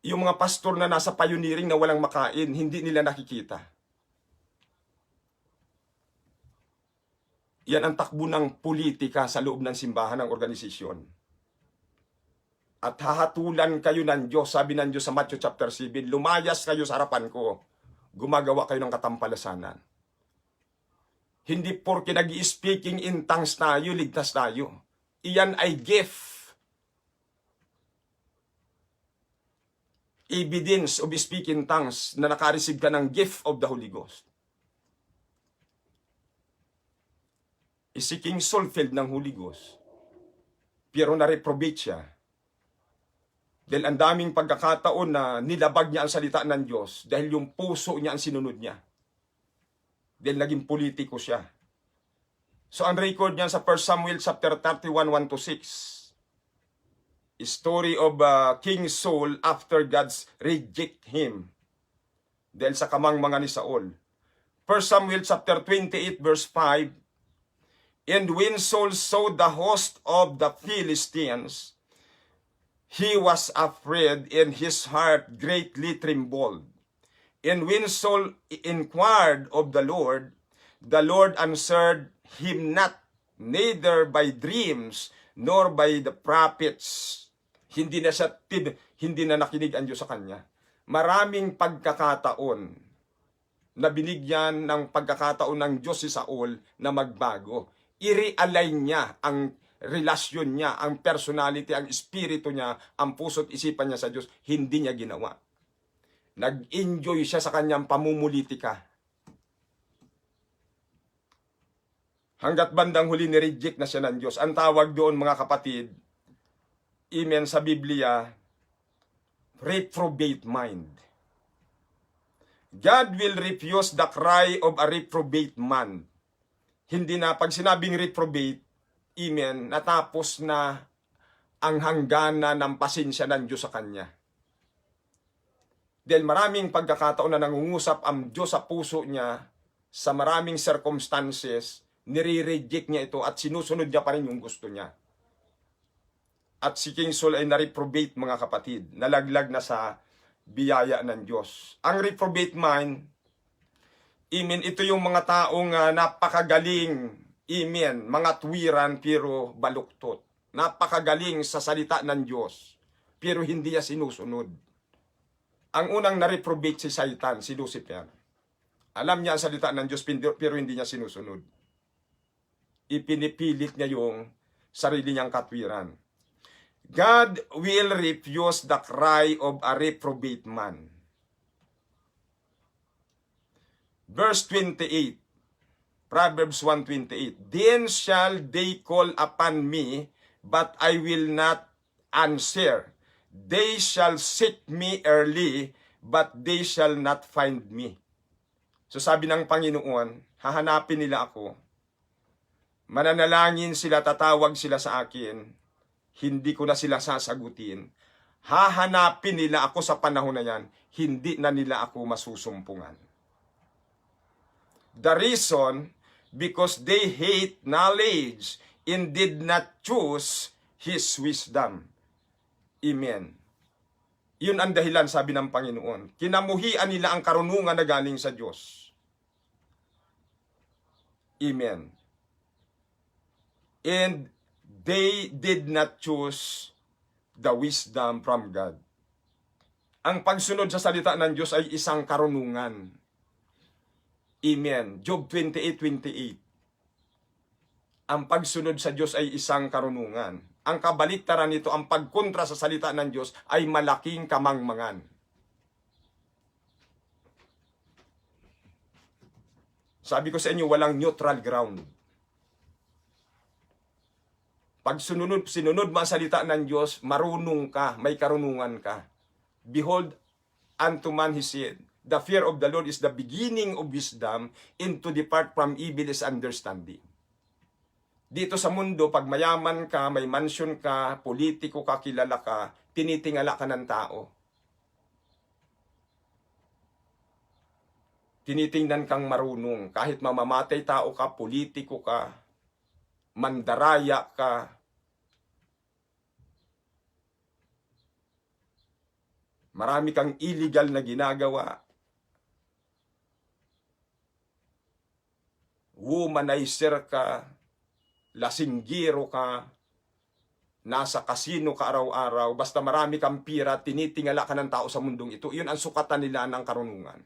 Yung mga pastor na nasa pioneering na walang makain, hindi nila nakikita. Yan ang takbo ng politika sa loob ng simbahan ng organisasyon. At hahatulan kayo ng Diyos, sabi ng Diyos sa Matthew chapter 7, lumayas kayo sa harapan ko, gumagawa kayo ng katampalasanan. Hindi porke nag-i-speaking in tongues tayo, ligtas tayo. Iyan ay gift. Evidence of speaking tongues na nakareceive ka ng gift of the Holy Ghost. Si King Saul filled ng Holy Ghost. Pero na-reprobate siya. Dahil ang daming pagkakataon na nilabag niya ang salita ng Diyos dahil yung puso niya ang sinunod niya. Dahil naging politiko siya. So ang record niya sa 1 Samuel chapter 31, 1-6. Story of King Saul after God's reject him. Dahil sa kamangmangan ni Saul. 1 Samuel chapter 28 verse 5. And when Saul saw the host of the Philistines, he was afraid and his heart greatly trembled. And when Saul inquired of the Lord, The Lord answered him not, neither by dreams, nor by the prophets. Hindi na nakinig ang Diyos sa kanya. Maraming pagkakataon na binigyan ng pagkakataon ng Diyos si Saul na magbago. I-realign niya ang relasyon niya, ang personality, ang espiritu niya, ang puso't isipan niya sa Diyos. Hindi niya ginawa. Nag-enjoy siya sa kanyang pamumulitika. Hanggat bandang huli ni-reject na siya ng Diyos. Ang tawag doon, mga kapatid, amen, sa Biblia, reprobate mind. God will refuse the cry of a reprobate man. Hindi na, pag sinabing reprobate, amen, natapos na ang hangganan ng pasensya ng Diyos sa kanya. Dahil maraming pagkakataon na nangungusap ang Diyos sa puso niya, sa maraming circumstances, nire-reject niya ito at sinusunod niya pa rin yung gusto niya. At si King Saul ay na-reprobate, mga kapatid, nalaglag na sa biyaya ng Diyos. Ang reprobate mind, amen, ito yung mga taong napakagaling, amen, mga tuwiran pero baluktot. Napakagaling sa salita ng Diyos, pero hindi niya sinusunod. Ang unang na-reprobate si Satan, si Lucifer. Alam niya ang salita ng Diyos, pero hindi niya sinusunod. Ipinipilit niya yung sarili niyang katwiran. God will refuse the cry of a reprobate man. Verse 28, Proverbs 1:28. Then shall they call upon me, but I will not answer. They shall seek me early, but they shall not find me. So sabi ng Panginoon, hahanapin nila ako. Mananalangin sila, tatawag sila sa akin. Hindi ko na sila sasagutin. Hahanapin nila ako sa panahon na yan. Hindi na nila ako masusumpungan. The reason, because they hate knowledge and did not choose His wisdom. Amen. Yun ang dahilan, sabi ng Panginoon. Kinamuhian nila ang karunungan na galing sa Diyos. Amen. And they did not choose the wisdom from God. Ang pagsunod sa salita ng Diyos ay isang karunungan. Amen. Job 28:28. Ang pagsunod sa Diyos ay isang karunungan. Ang kabaliktaran nito, ang pagkontra sa salita ng Diyos ay malaking kamangmangan. Sabi ko sa inyo, walang neutral ground. Pag sinunod mo ang salita ng Diyos, marunong ka, may karunungan ka. Behold, unto man he said, the fear of the Lord is the beginning of wisdom, and to depart from evil is understanding. Dito sa mundo, pag mayaman ka, may mansion ka, politiko ka, kilala ka, tinitingala ka ng tao. Tinitingnan kang marunong. Kahit mamamatay tao ka, politiko ka, mandaraya ka, marami kang illegal na ginagawa, womanizer ka, lasinggiro ka, nasa kasino ka araw-araw, basta marami kang pira, tinitingala ka ng tao sa mundong ito. Iyon ang sukatan nila ng karunungan.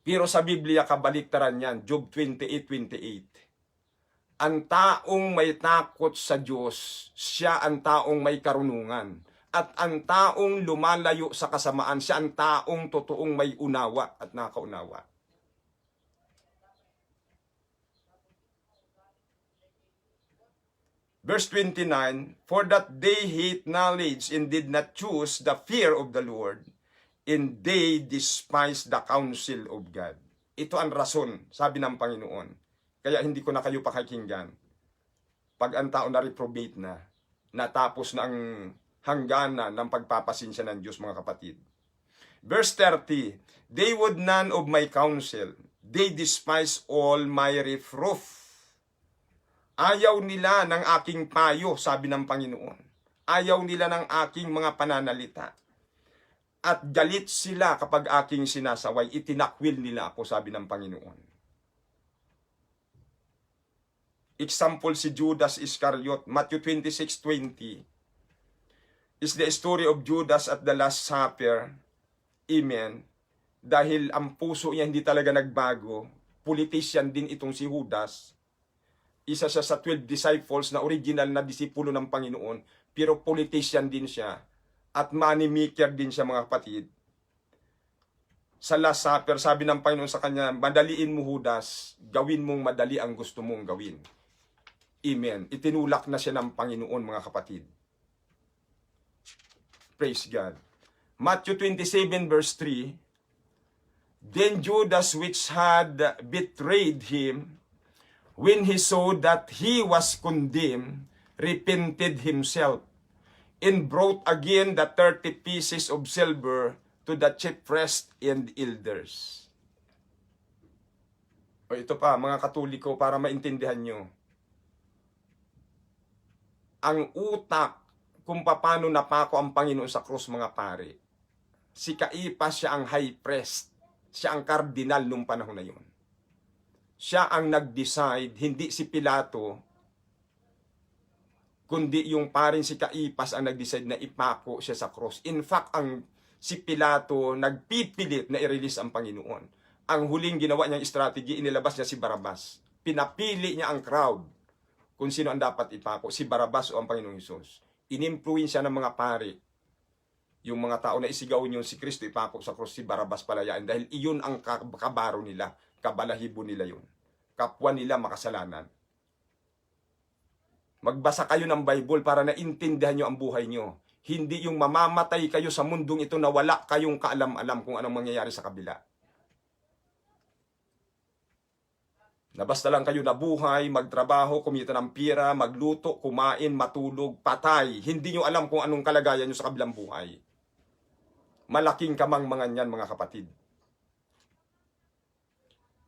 Pero sa Biblia, kabaliktaran yan, Job 28:28. Ang taong may takot sa Diyos, siya ang taong may karunungan. At ang taong lumalayo sa kasamaan, siya ang taong totoong may unawa at nakaunawa. Verse 29, for that they hate knowledge and did not choose the fear of the Lord, and they despise the counsel of God. Ito ang rason, sabi ng Panginoon. Kaya hindi ko na kayo pakikinggan. Pag ang tao na reprobate na, natapos na ang hangganan ng pagpapasinsya ng Diyos, mga kapatid. Verse 30, they would none of my counsel, they despise all my reproof. Ayaw nila ng aking payo, sabi ng Panginoon. Ayaw nila ng aking mga pananalita. At galit sila kapag aking sinasaway, itinakwil nila ako, sabi ng Panginoon. Example si Judas Iscariot, Matthew 26:20 is the story of Judas at the Last Supper. Amen. Dahil ang puso niya hindi talaga nagbago, politician din itong si Judas. Isa siya sa 12 disciples na original na disipulo ng Panginoon, pero politician din siya at money maker din siya, mga kapatid. Sa Last Supper, sabi ng Panginoon sa kanya, madaliin mo Judas, gawin mong madali ang gusto mong gawin. Amen. Itinulak na siya ng Panginoon, mga kapatid. Praise God. Matthew 27 verse 3, then Judas, which had betrayed him, when he saw that he was condemned, repented himself, and brought again the 30 pieces of silver to the chief priests and elders. O ito pa, mga Katoliko, para maintindihan nyo. Ang utak kung paano napako ang Panginoon sa krus, mga pare. Si Caiphas, siya ang high priest. Siya ang kardinal nung panahon na yun. Siya ang nag-decide, hindi si Pilato, kundi yung paring si Caiphas ang nag-decide na ipako siya sa cross. In fact, si Pilato nagpipilit na i-release ang Panginoon. Ang huling ginawa niyang strategy, inilabas niya si Barabas. Pinapili niya ang crowd kung sino ang dapat ipako, si Barabas o ang Panginoong Hesus. Inimpluwensya ng mga pari, yung mga tao na isigaw niyo si Kristo ipako sa cross, si Barabas palayain, dahil iyon ang kabaro nila, kabalahibo nila yun. Kapwa nila makasalanan. Magbasa kayo ng Bible para naintindihan nyo ang buhay nyo. Hindi yung mamamatay kayo sa mundong ito na wala kayong kaalam-alam kung anong mangyayari sa kabila. Na basta lang kayo nabuhay, magtrabaho, kumita ng pira, magluto, kumain, matulog, patay. Hindi nyo alam kung anong kalagayan nyo sa kabilang buhay. Malaking kamangmangan yan, mga kapatid.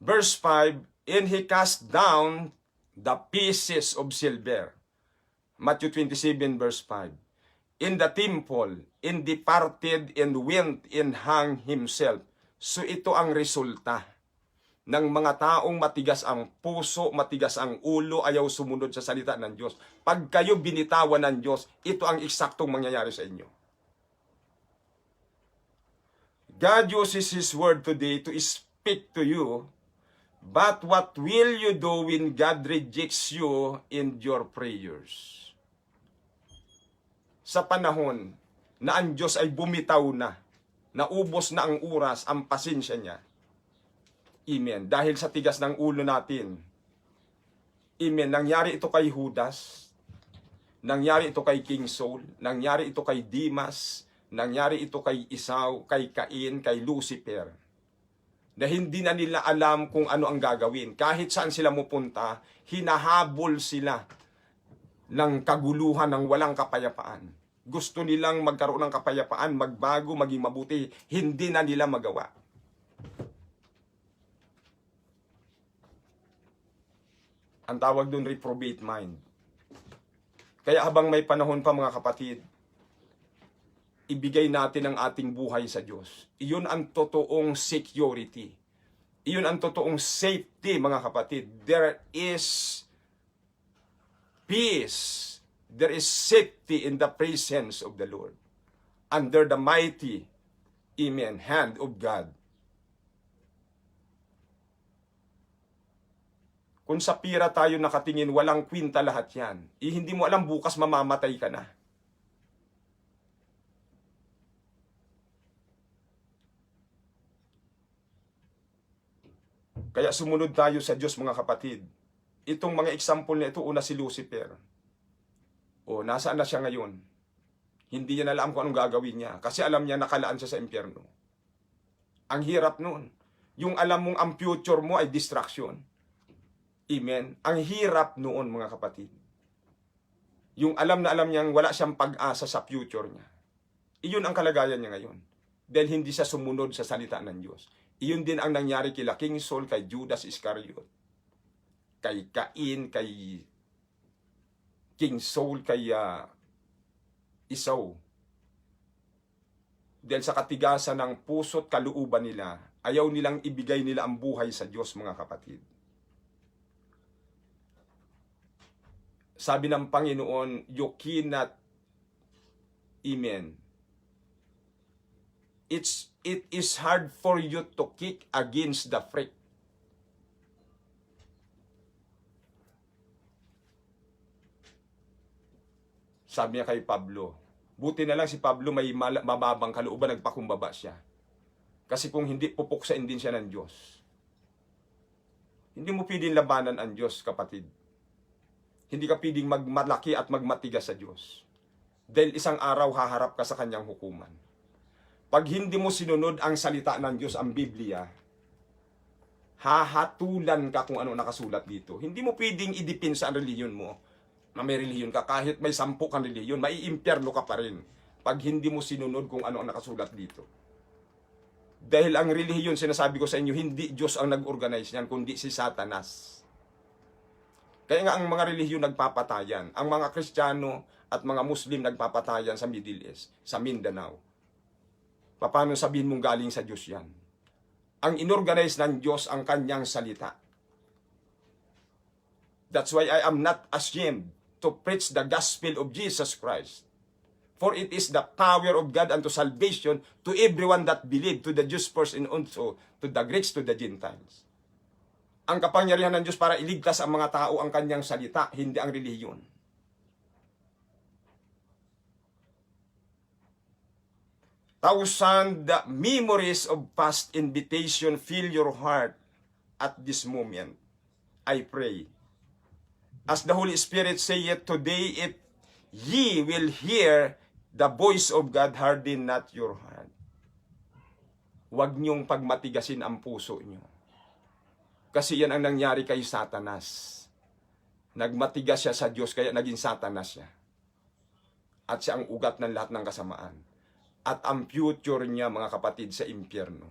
Verse 5, and he cast down the pieces of silver. Matthew 27 verse 5. In the temple, and departed and went and hung himself. So ito ang resulta ng mga taong matigas ang puso, matigas ang ulo, ayaw sumunod sa salita ng Diyos. Pag kayo binitawan ng Diyos, ito ang eksaktong mangyayari sa inyo. God uses His word today to speak to you. But what will you do when God rejects you in your prayers? Sa panahon na ang Diyos ay bumitaw na, naubos na ang oras, ang pasensya niya. Amen. Dahil sa tigas ng ulo natin. Amen. Nangyari ito kay Judas. Nangyari ito kay King Saul. Nangyari ito kay Dimas. Nangyari ito kay Esau, kay Cain, kay Lucifer. Na hindi na nila alam kung ano ang gagawin. Kahit saan sila mupunta, hinahabol sila ng kaguluhan, ng walang kapayapaan. Gusto nilang magkaroon ng kapayapaan, magbago, maging mabuti. Hindi na nila magawa. Ang tawag doon, reprobate mind. Kaya habang may panahon pa, mga kapatid, ibigay natin ang ating buhay sa Diyos. Iyon ang totoong security. Iyon ang totoong safety, mga kapatid. There is peace. There is safety in the presence of the Lord. Under the mighty, amen, hand of God. Kung sa pira tayo nakatingin, walang kwinta lahat yan. Hindi mo alam, bukas mamamatay ka na. Kaya sumunod tayo sa Diyos, mga kapatid. Itong mga example na ito, una si Lucifer. O, nasaan na siya ngayon? Hindi niya alam kung anong gagawin niya. Kasi alam niya nakalaan siya sa impyerno. Ang hirap nun. Yung alam mong ang future mo ay distraction. Amen. Ang hirap noon, mga kapatid. Yung alam na alam niyang wala siyang pag-asa sa future niya. Iyon ang kalagayan niya ngayon. Dahil hindi siya sumunod sa salita ng Diyos. Iyon din ang nangyari kila King Saul, kay Judas Iscariot, kay Cain, kay King Saul, kay Esau. Dahil sa katigasan ng puso't kalooban nila, ayaw nilang ibigay nila ang buhay sa Diyos, mga kapatid. sabi ng Panginoon, you cannot, amen, it is hard for you to kick against the prick. Sabi niya kay Pablo, buti na lang si Pablo may mababang kalooban, nagpakumbaba siya. Kasi kung hindi, pupuksain din siya ng Diyos. Hindi mo pwedeng labanan ang Diyos, kapatid. Hindi ka pwedeng magmalaki at magmatigas sa Diyos. Dahil isang araw haharap ka sa kanyang hukuman. Pag hindi mo sinunod ang salita ng Diyos, ang Biblia, hahatulan ka kung ano nakasulat dito. Hindi mo pwedeng idipinsa ang relihiyon mo na may relihiyon ka. Kahit may 10 kang relihiyon, maiimpyerno ka pa rin pag hindi mo sinunod kung ano ang nakasulat dito. Dahil ang relihiyon, sinasabi ko sa inyo, hindi Diyos ang nag-organize niyan, kundi si Satanas. Kaya nga ang mga relihiyon nagpapatayan. Ang mga Kristiyano at mga Muslim nagpapatayan sa Middle East, sa Mindanao. Paano sabihin mong galing sa Diyos yan? Ang inorganize ng Diyos ang kanyang salita. That's why I am not ashamed to preach the gospel of Jesus Christ. For it is the power of God unto salvation to everyone that believe, to the Jews first and also to the Greeks, to the Gentiles. Ang kapangyarihan ng Diyos para iligtas ang mga tao ang kanyang salita, hindi ang relihiyon. Thousand memories of past invitation fill your heart at this moment. I pray. As the Holy Spirit saith today, if ye will hear the voice of God, harden not your heart. Huwag niyong pagmatigasin ang puso niyo. Kasi yan ang nangyari kay Satanas. Nagmatigas siya sa Diyos, kaya naging Satanas siya. At siya ang ugat ng lahat ng kasamaan. At ang future niya, mga kapatid, sa impyerno.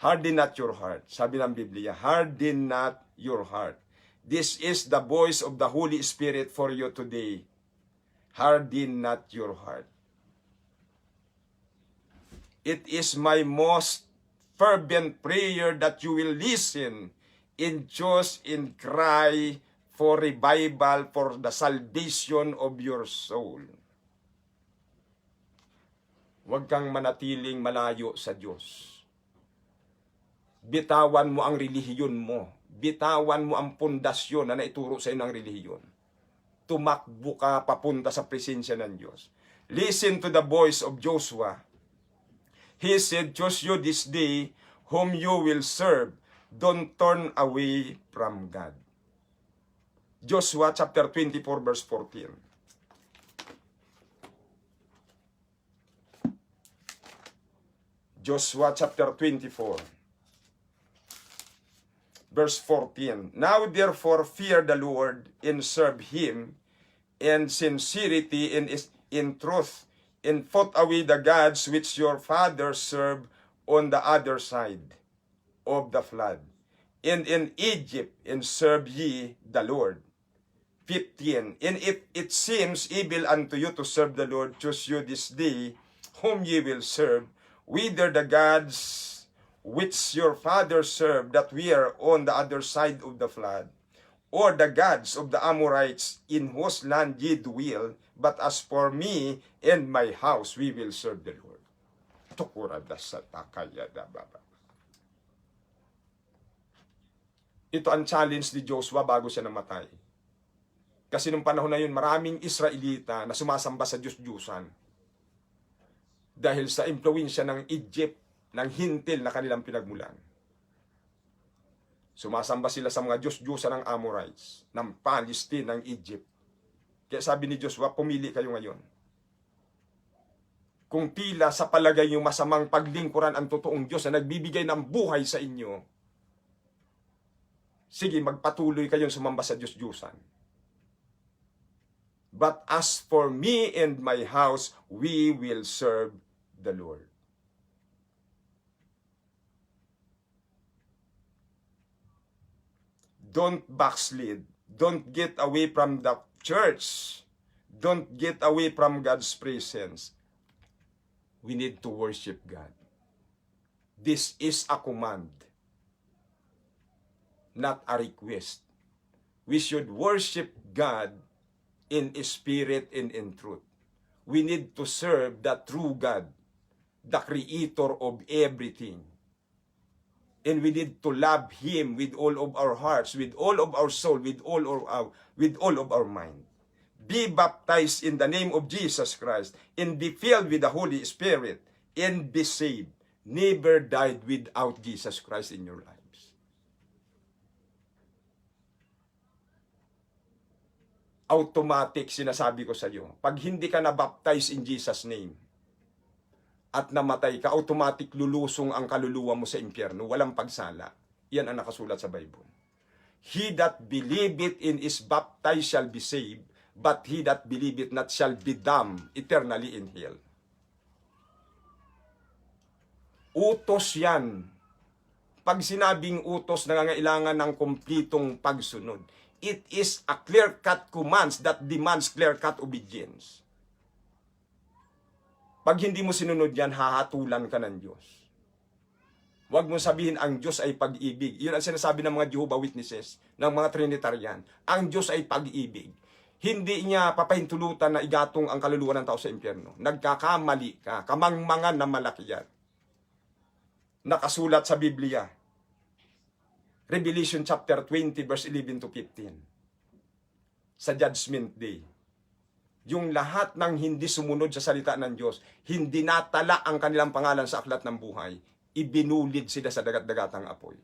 Harden not your heart. Sabi ng Biblia, harden not your heart. This is the voice of the Holy Spirit for you today. Harden not your heart. It is my most fervent prayer that you will listen in just in cry for revival, for the salvation of your soul. Huwag kang manatiling malayo sa Diyos. Bitawan mo ang relihiyon mo. Bitawan mo ang pundasyon na naituro sa iyo ng relihiyon. Tumakbo ka papunta sa presensya ng Diyos. Listen to the voice of Joshua. He said, choose you this day whom you will serve. Don't turn away from God. Joshua chapter 24 verse 14. Joshua chapter 24 verse 14. Now therefore fear the Lord and serve Him in sincerity and in truth, and put away the gods which your fathers served on the other side of the flood, and in Egypt, and serve ye the Lord. 15. And if it seems evil unto you to serve the Lord, choose you this day whom ye will serve, whether the gods which your fathers served that were on the other side of the flood, or the gods of the Amorites in whose land ye dwell, but as for me and my house, we will serve the Lord. Ito ang challenge ni Joshua bago siya namatay. Kasi nung panahon na yun, maraming Israelita na sumasamba sa Diyos-Diyusan. Dahil sa impluwensya ng Egypt, ng hintil na kanilang pinagmulan. Sumasamba sila sa mga Diyos-Diyusan ng Amorites, ng Palestine, ng Egypt. Kaya sabi ni Joshua, pumili kayo ngayon. Kung tila sa palagay yung masamang paglingkuran ang totoong Diyos na nagbibigay ng buhay sa inyo, sige, magpatuloy kayong sumamba sa Diyos-Diyusan. But as for me and my house, we will serve the Lord. Don't backslid. Don't get away from the church. Don't get away from God's presence. We need to worship God. This is a command, not a request. We should worship God in spirit and in truth. We need to serve the true God, the creator of everything. And we need to love Him with all of our hearts, with all of our soul, with all of our mind. Be baptized in the name of Jesus Christ, and be filled with the Holy Spirit, and be saved. Never died without Jesus Christ in your lives. Automatic, sinasabi ko sa iyo, pag hindi ka na-baptize in Jesus' name, at namatay ka, automatic lulusong ang kaluluwa mo sa impyerno. Walang pagsala. Yan ang nakasulat sa Bible. He that believeth in is baptized shall be saved, but he that believeth not shall be damned eternally in hell. Utos yan. Pag sinabing utos, nangangailangan ng kumplitong pagsunod. It is a clear-cut commands that demands clear-cut obedience. Pag hindi mo sinunod yan, hahatulan ka ng Diyos. Huwag mo sabihin ang Diyos ay pag-ibig. Yun ang sinasabi ng mga Jehovah Witnesses, ng mga Trinitarian. Ang Diyos ay pag-ibig. Hindi niya papahintulutan na igatong ang kaluluwa ng tao sa impyerno. Nagkakamali ka, kamangmangan na malaki yan. Nakasulat sa Biblia. Revelation chapter 20 verse 11 to 15. Sa Judgment Day. Yung lahat ng hindi sumunod sa salita ng Diyos, hindi natala ang kanilang pangalan sa aklat ng buhay, ibinulid sila sa dagat-dagatang apoy.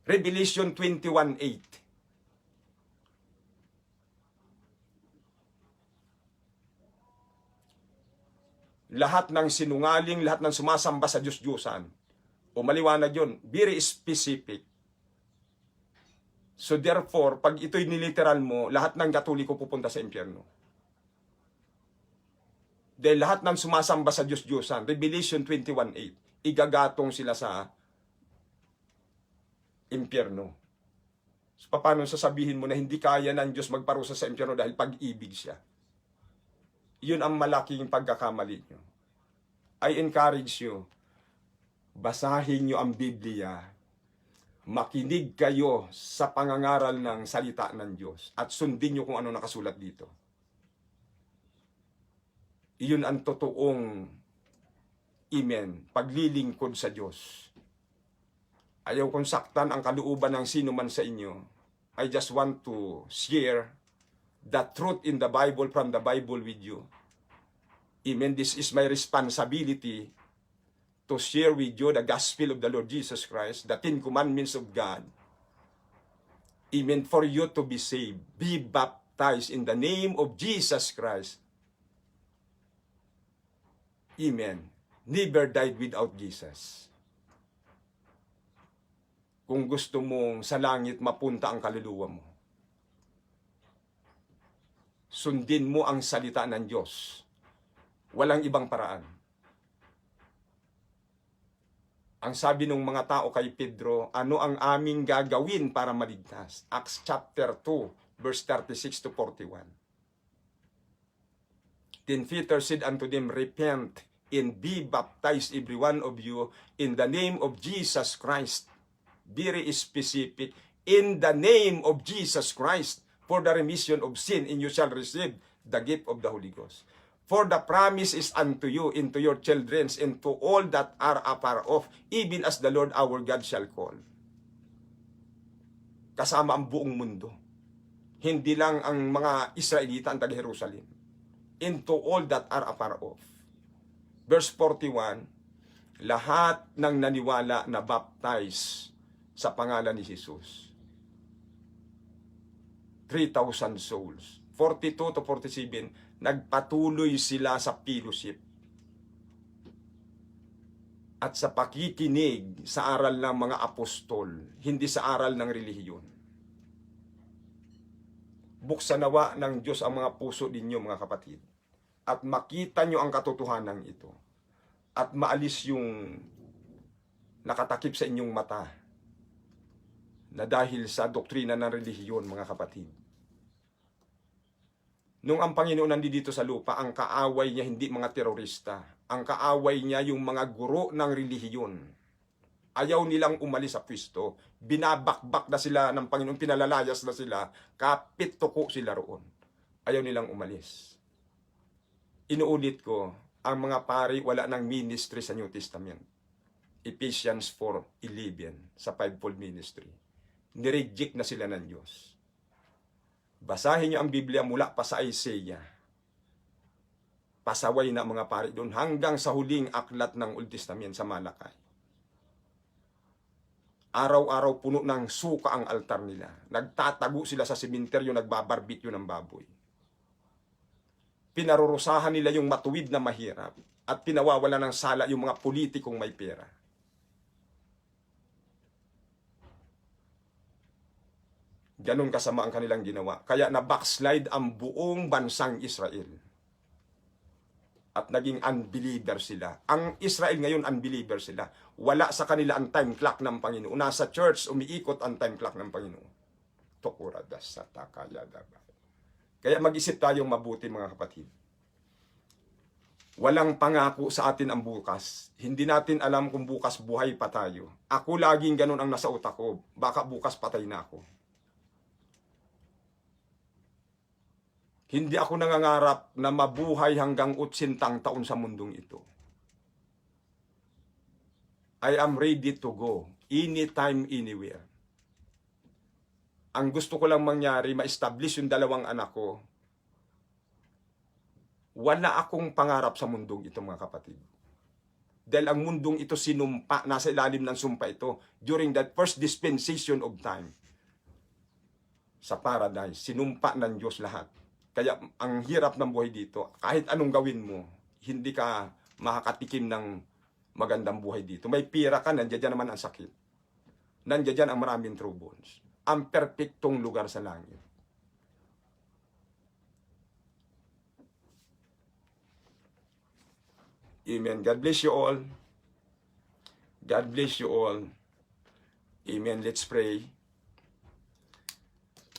Revelation 21:8. Lahat ng sinungaling, lahat ng sumasamba sa Diyos-Diyosan, o maliwanag yun, very specific. So therefore, pag ito'y niliteral mo, lahat ng Katoliko pupunta sa impyerno. Dahil lahat ng sumasamba sa Diyos-Diyosan, Revelation 21:8, igagatong sila sa impyerno. So paano sasabihin mo na hindi kaya ng Diyos magparusa sa impyerno dahil pag-ibig siya? Yun ang malaking pagkakamali nyo. I encourage you, basahin nyo ang Biblia, makinig kayo sa pangangaral ng salita ng Diyos, at sundin nyo kung ano nakasulat dito. Iyon ang totoong paglilingkod sa Diyos. Ayaw kong saktan ang kalooban ng sino man sa inyo. I just want to share the truth in the Bible from the Bible with you. Amen. This is my responsibility to share with you the gospel of the Lord Jesus Christ, the 10 commandments of God. Amen. For you to be saved, be baptized in the name of Jesus Christ. Amen. Never died without Jesus. Kung gusto mong sa langit mapunta ang kaluluwa mo, sundin mo ang salita ng Diyos. Walang ibang paraan. Ang sabi ng mga tao kay Pedro, ano ang aming gagawin para maligtas? Acts chapter 2, verse 36 to 41. Then Peter said unto them, repent and be baptized every one of you in the name of Jesus Christ. Very specific, in the name of Jesus Christ, for the remission of sin, and you shall receive the gift of the Holy Ghost. For the promise is unto you, and to your children, and to all that are afar off, even as the Lord our God shall call. Kasama ang buong mundo. Hindi lang ang mga Israelita ang taga-Jerusalem. And to all that are afar off. Verse 41, lahat ng naniwala na baptize sa pangalan ni Jesus. 3,000 souls. 42 to 47, nagpatuloy sila sa fellowship at sa pakikinig sa aral ng mga apostol, hindi sa aral ng relihiyon. Buksan nawa ng Diyos ang mga puso ninyo, mga kapatid, at makita nyo ang katotohanan ito, at maalis yung nakatakip sa inyong mata na dahil sa doktrina ng relihiyon, mga kapatid. Nung ang Panginoon nandito sa lupa, ang kaaway niya hindi mga terorista. Ang kaaway niya yung mga guro ng relihiyon. Ayaw nilang umalis sa pwesto. Binabakbak na sila ng Panginoon, pinalalayas na sila, kapit tuko sila roon. Ayaw nilang umalis. Inuulit ko, ang mga pari wala ng ministry sa New Testament. Ephesians 4:11 sa fivefold ministry. Nireject na sila ng Diyos. Basahin niyo ang Biblia mula pa sa Isaiah. Pasaway na mga pari doon hanggang sa huling aklat ng Old Testament sa Malakay. Araw-araw puno ng suka ang altar nila. Nagtatago sila sa sementeryo, nagbabarbityo ng baboy. Pinarurusahan nila yung matuwid na mahirap at pinawawala ng sala yung mga politikong may pera. Ganon kasama ang kanilang ginawa. Kaya na-backslide ang buong bansang Israel. At naging unbeliever sila. Ang Israel ngayon, unbeliever sila. Wala sa kanila ang time clock ng Panginoon. Nasa church, umiikot ang time clock ng Panginoon. Tukuradas sa takayadaba. Kaya mag-isip tayong mabuti mga kapatid. Walang pangako sa atin ang bukas. Hindi natin alam kung bukas buhay pa tayo. Ako laging ganun ang nasa utak ko. Baka bukas patay na ako. Hindi ako nangangarap na mabuhay hanggang 80 taon sa mundong ito. I am ready to go. Anytime, anywhere. Ang gusto ko lang mangyari, ma-establish yung dalawang anak ko. Wala akong pangarap sa mundong ito, mga kapatid. Dahil ang mundong ito sinumpa, nasa ilalim ng sumpa ito, during that first dispensation of time. Sa paradise, sinumpa ng Diyos lahat. Kaya ang hirap ng buhay dito, kahit anong gawin mo, hindi ka makakatikim ng magandang buhay dito. May pira ka, nandiyan naman ang sakit. Nandiyan ang maraming troubles. Ang perpektong lugar sa langit. Amen. God bless you all. God bless you all. Amen. Let's pray.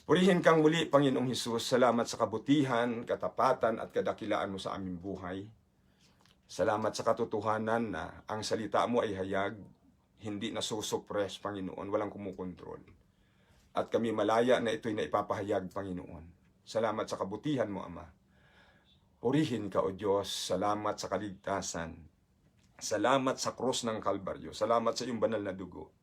Purihin kang muli, Panginoong Hesus. Salamat sa kabutihan, katapatan at kadakilaan mo sa aming buhay. Salamat sa katotohanan na ang salita mo ay hayag, hindi nasusuppress, Panginoon, walang kumukontrol. At kami malaya na ito'y naipapahayag, Panginoon. Salamat sa kabutihan mo, Ama. Purihin ka, O Diyos. Salamat sa kaligtasan. Salamat sa krus ng Kalbaryo. Salamat sa iyong banal na dugo.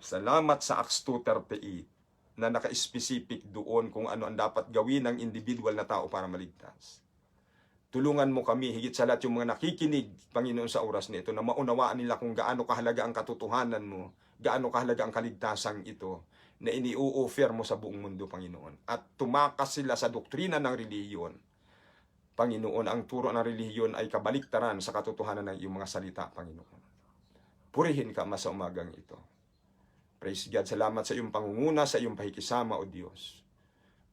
Salamat sa Acts 2:38 na naka-specific doon kung ano ang dapat gawin ng individual na tao para maligtas. Tulungan mo kami, higit sa lahat yung mga nakikinig, Panginoon, sa oras na ito, na maunawaan nila kung gaano kahalaga ang katotohanan mo, gaano kahalaga ang kaligtasang ito na ini-offer mo sa buong mundo, Panginoon. At tumakas sila sa doktrina ng relihiyon. Panginoon, ang turo ng relihiyon ay kabaliktaran sa katotohanan ng iyong mga salita, Panginoon. Purihin ka, Ama, sa umagang ito. Praise God, salamat sa iyong pangunguna, sa iyong pakikisama, O Diyos.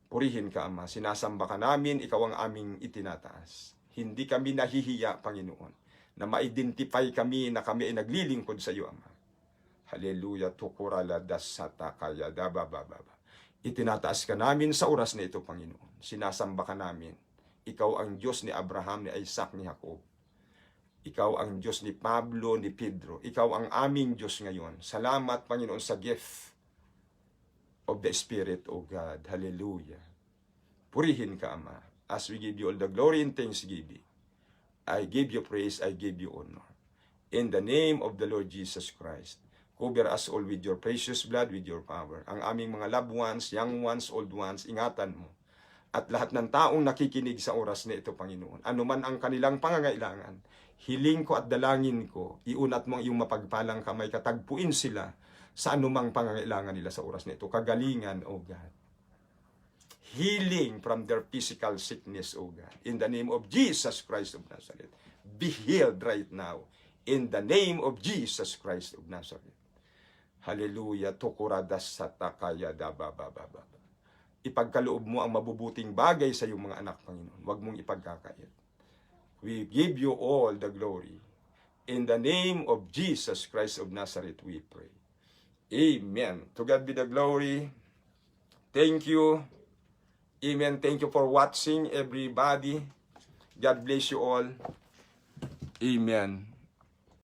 Purihin ka, Ama, sinasamba ka namin, ikaw ang aming itinataas. Hindi kami nahihiya, Panginoon, na ma-identify kami na kami ay naglilingkod sa iyo, Ama. Hallelujah, tukurala dasata kaya dabababa. Itinataas ka namin sa oras na ito, Panginoon. Sinasamba ka namin. Ikaw ang Diyos ni Abraham, ni Isaac, ni Jacob. Ikaw ang Diyos ni Pablo, ni Pedro. Ikaw ang aming Diyos ngayon. Salamat, Panginoon, sa gift of the Spirit, O God. Hallelujah. Purihin ka, Ama. As we give you all the glory and thanksgiving, I give you praise, I give you honor. In the name of the Lord Jesus Christ, cover us all with your precious blood, with your power. Ang aming mga loved ones, young ones, old ones, ingatan mo. At lahat ng taong nakikinig sa oras na ito, Panginoon, anuman ang kanilang pangangailangan, hiling ko at dalangin ko, iunat mo ang iyong mapagpalang kamay, katagpuin sila sa anumang pangangailangan nila sa oras na ito. Kagalingan, O God. Healing from their physical sickness, O God. In the name of Jesus Christ of Nazareth. Be healed right now. In the name of Jesus Christ of Nazareth. Hallelujah. Tukuradas sa takaya dababababa. Ipagkaloob mo ang mabubuting bagay sa iyong mga anak, Panginoon. Huwag mong ipagkakait. We give you all the glory. In the name of Jesus Christ of Nazareth, we pray. Amen. To God be the glory. Thank you. Amen. Thank you for watching, everybody. God bless you all. Amen.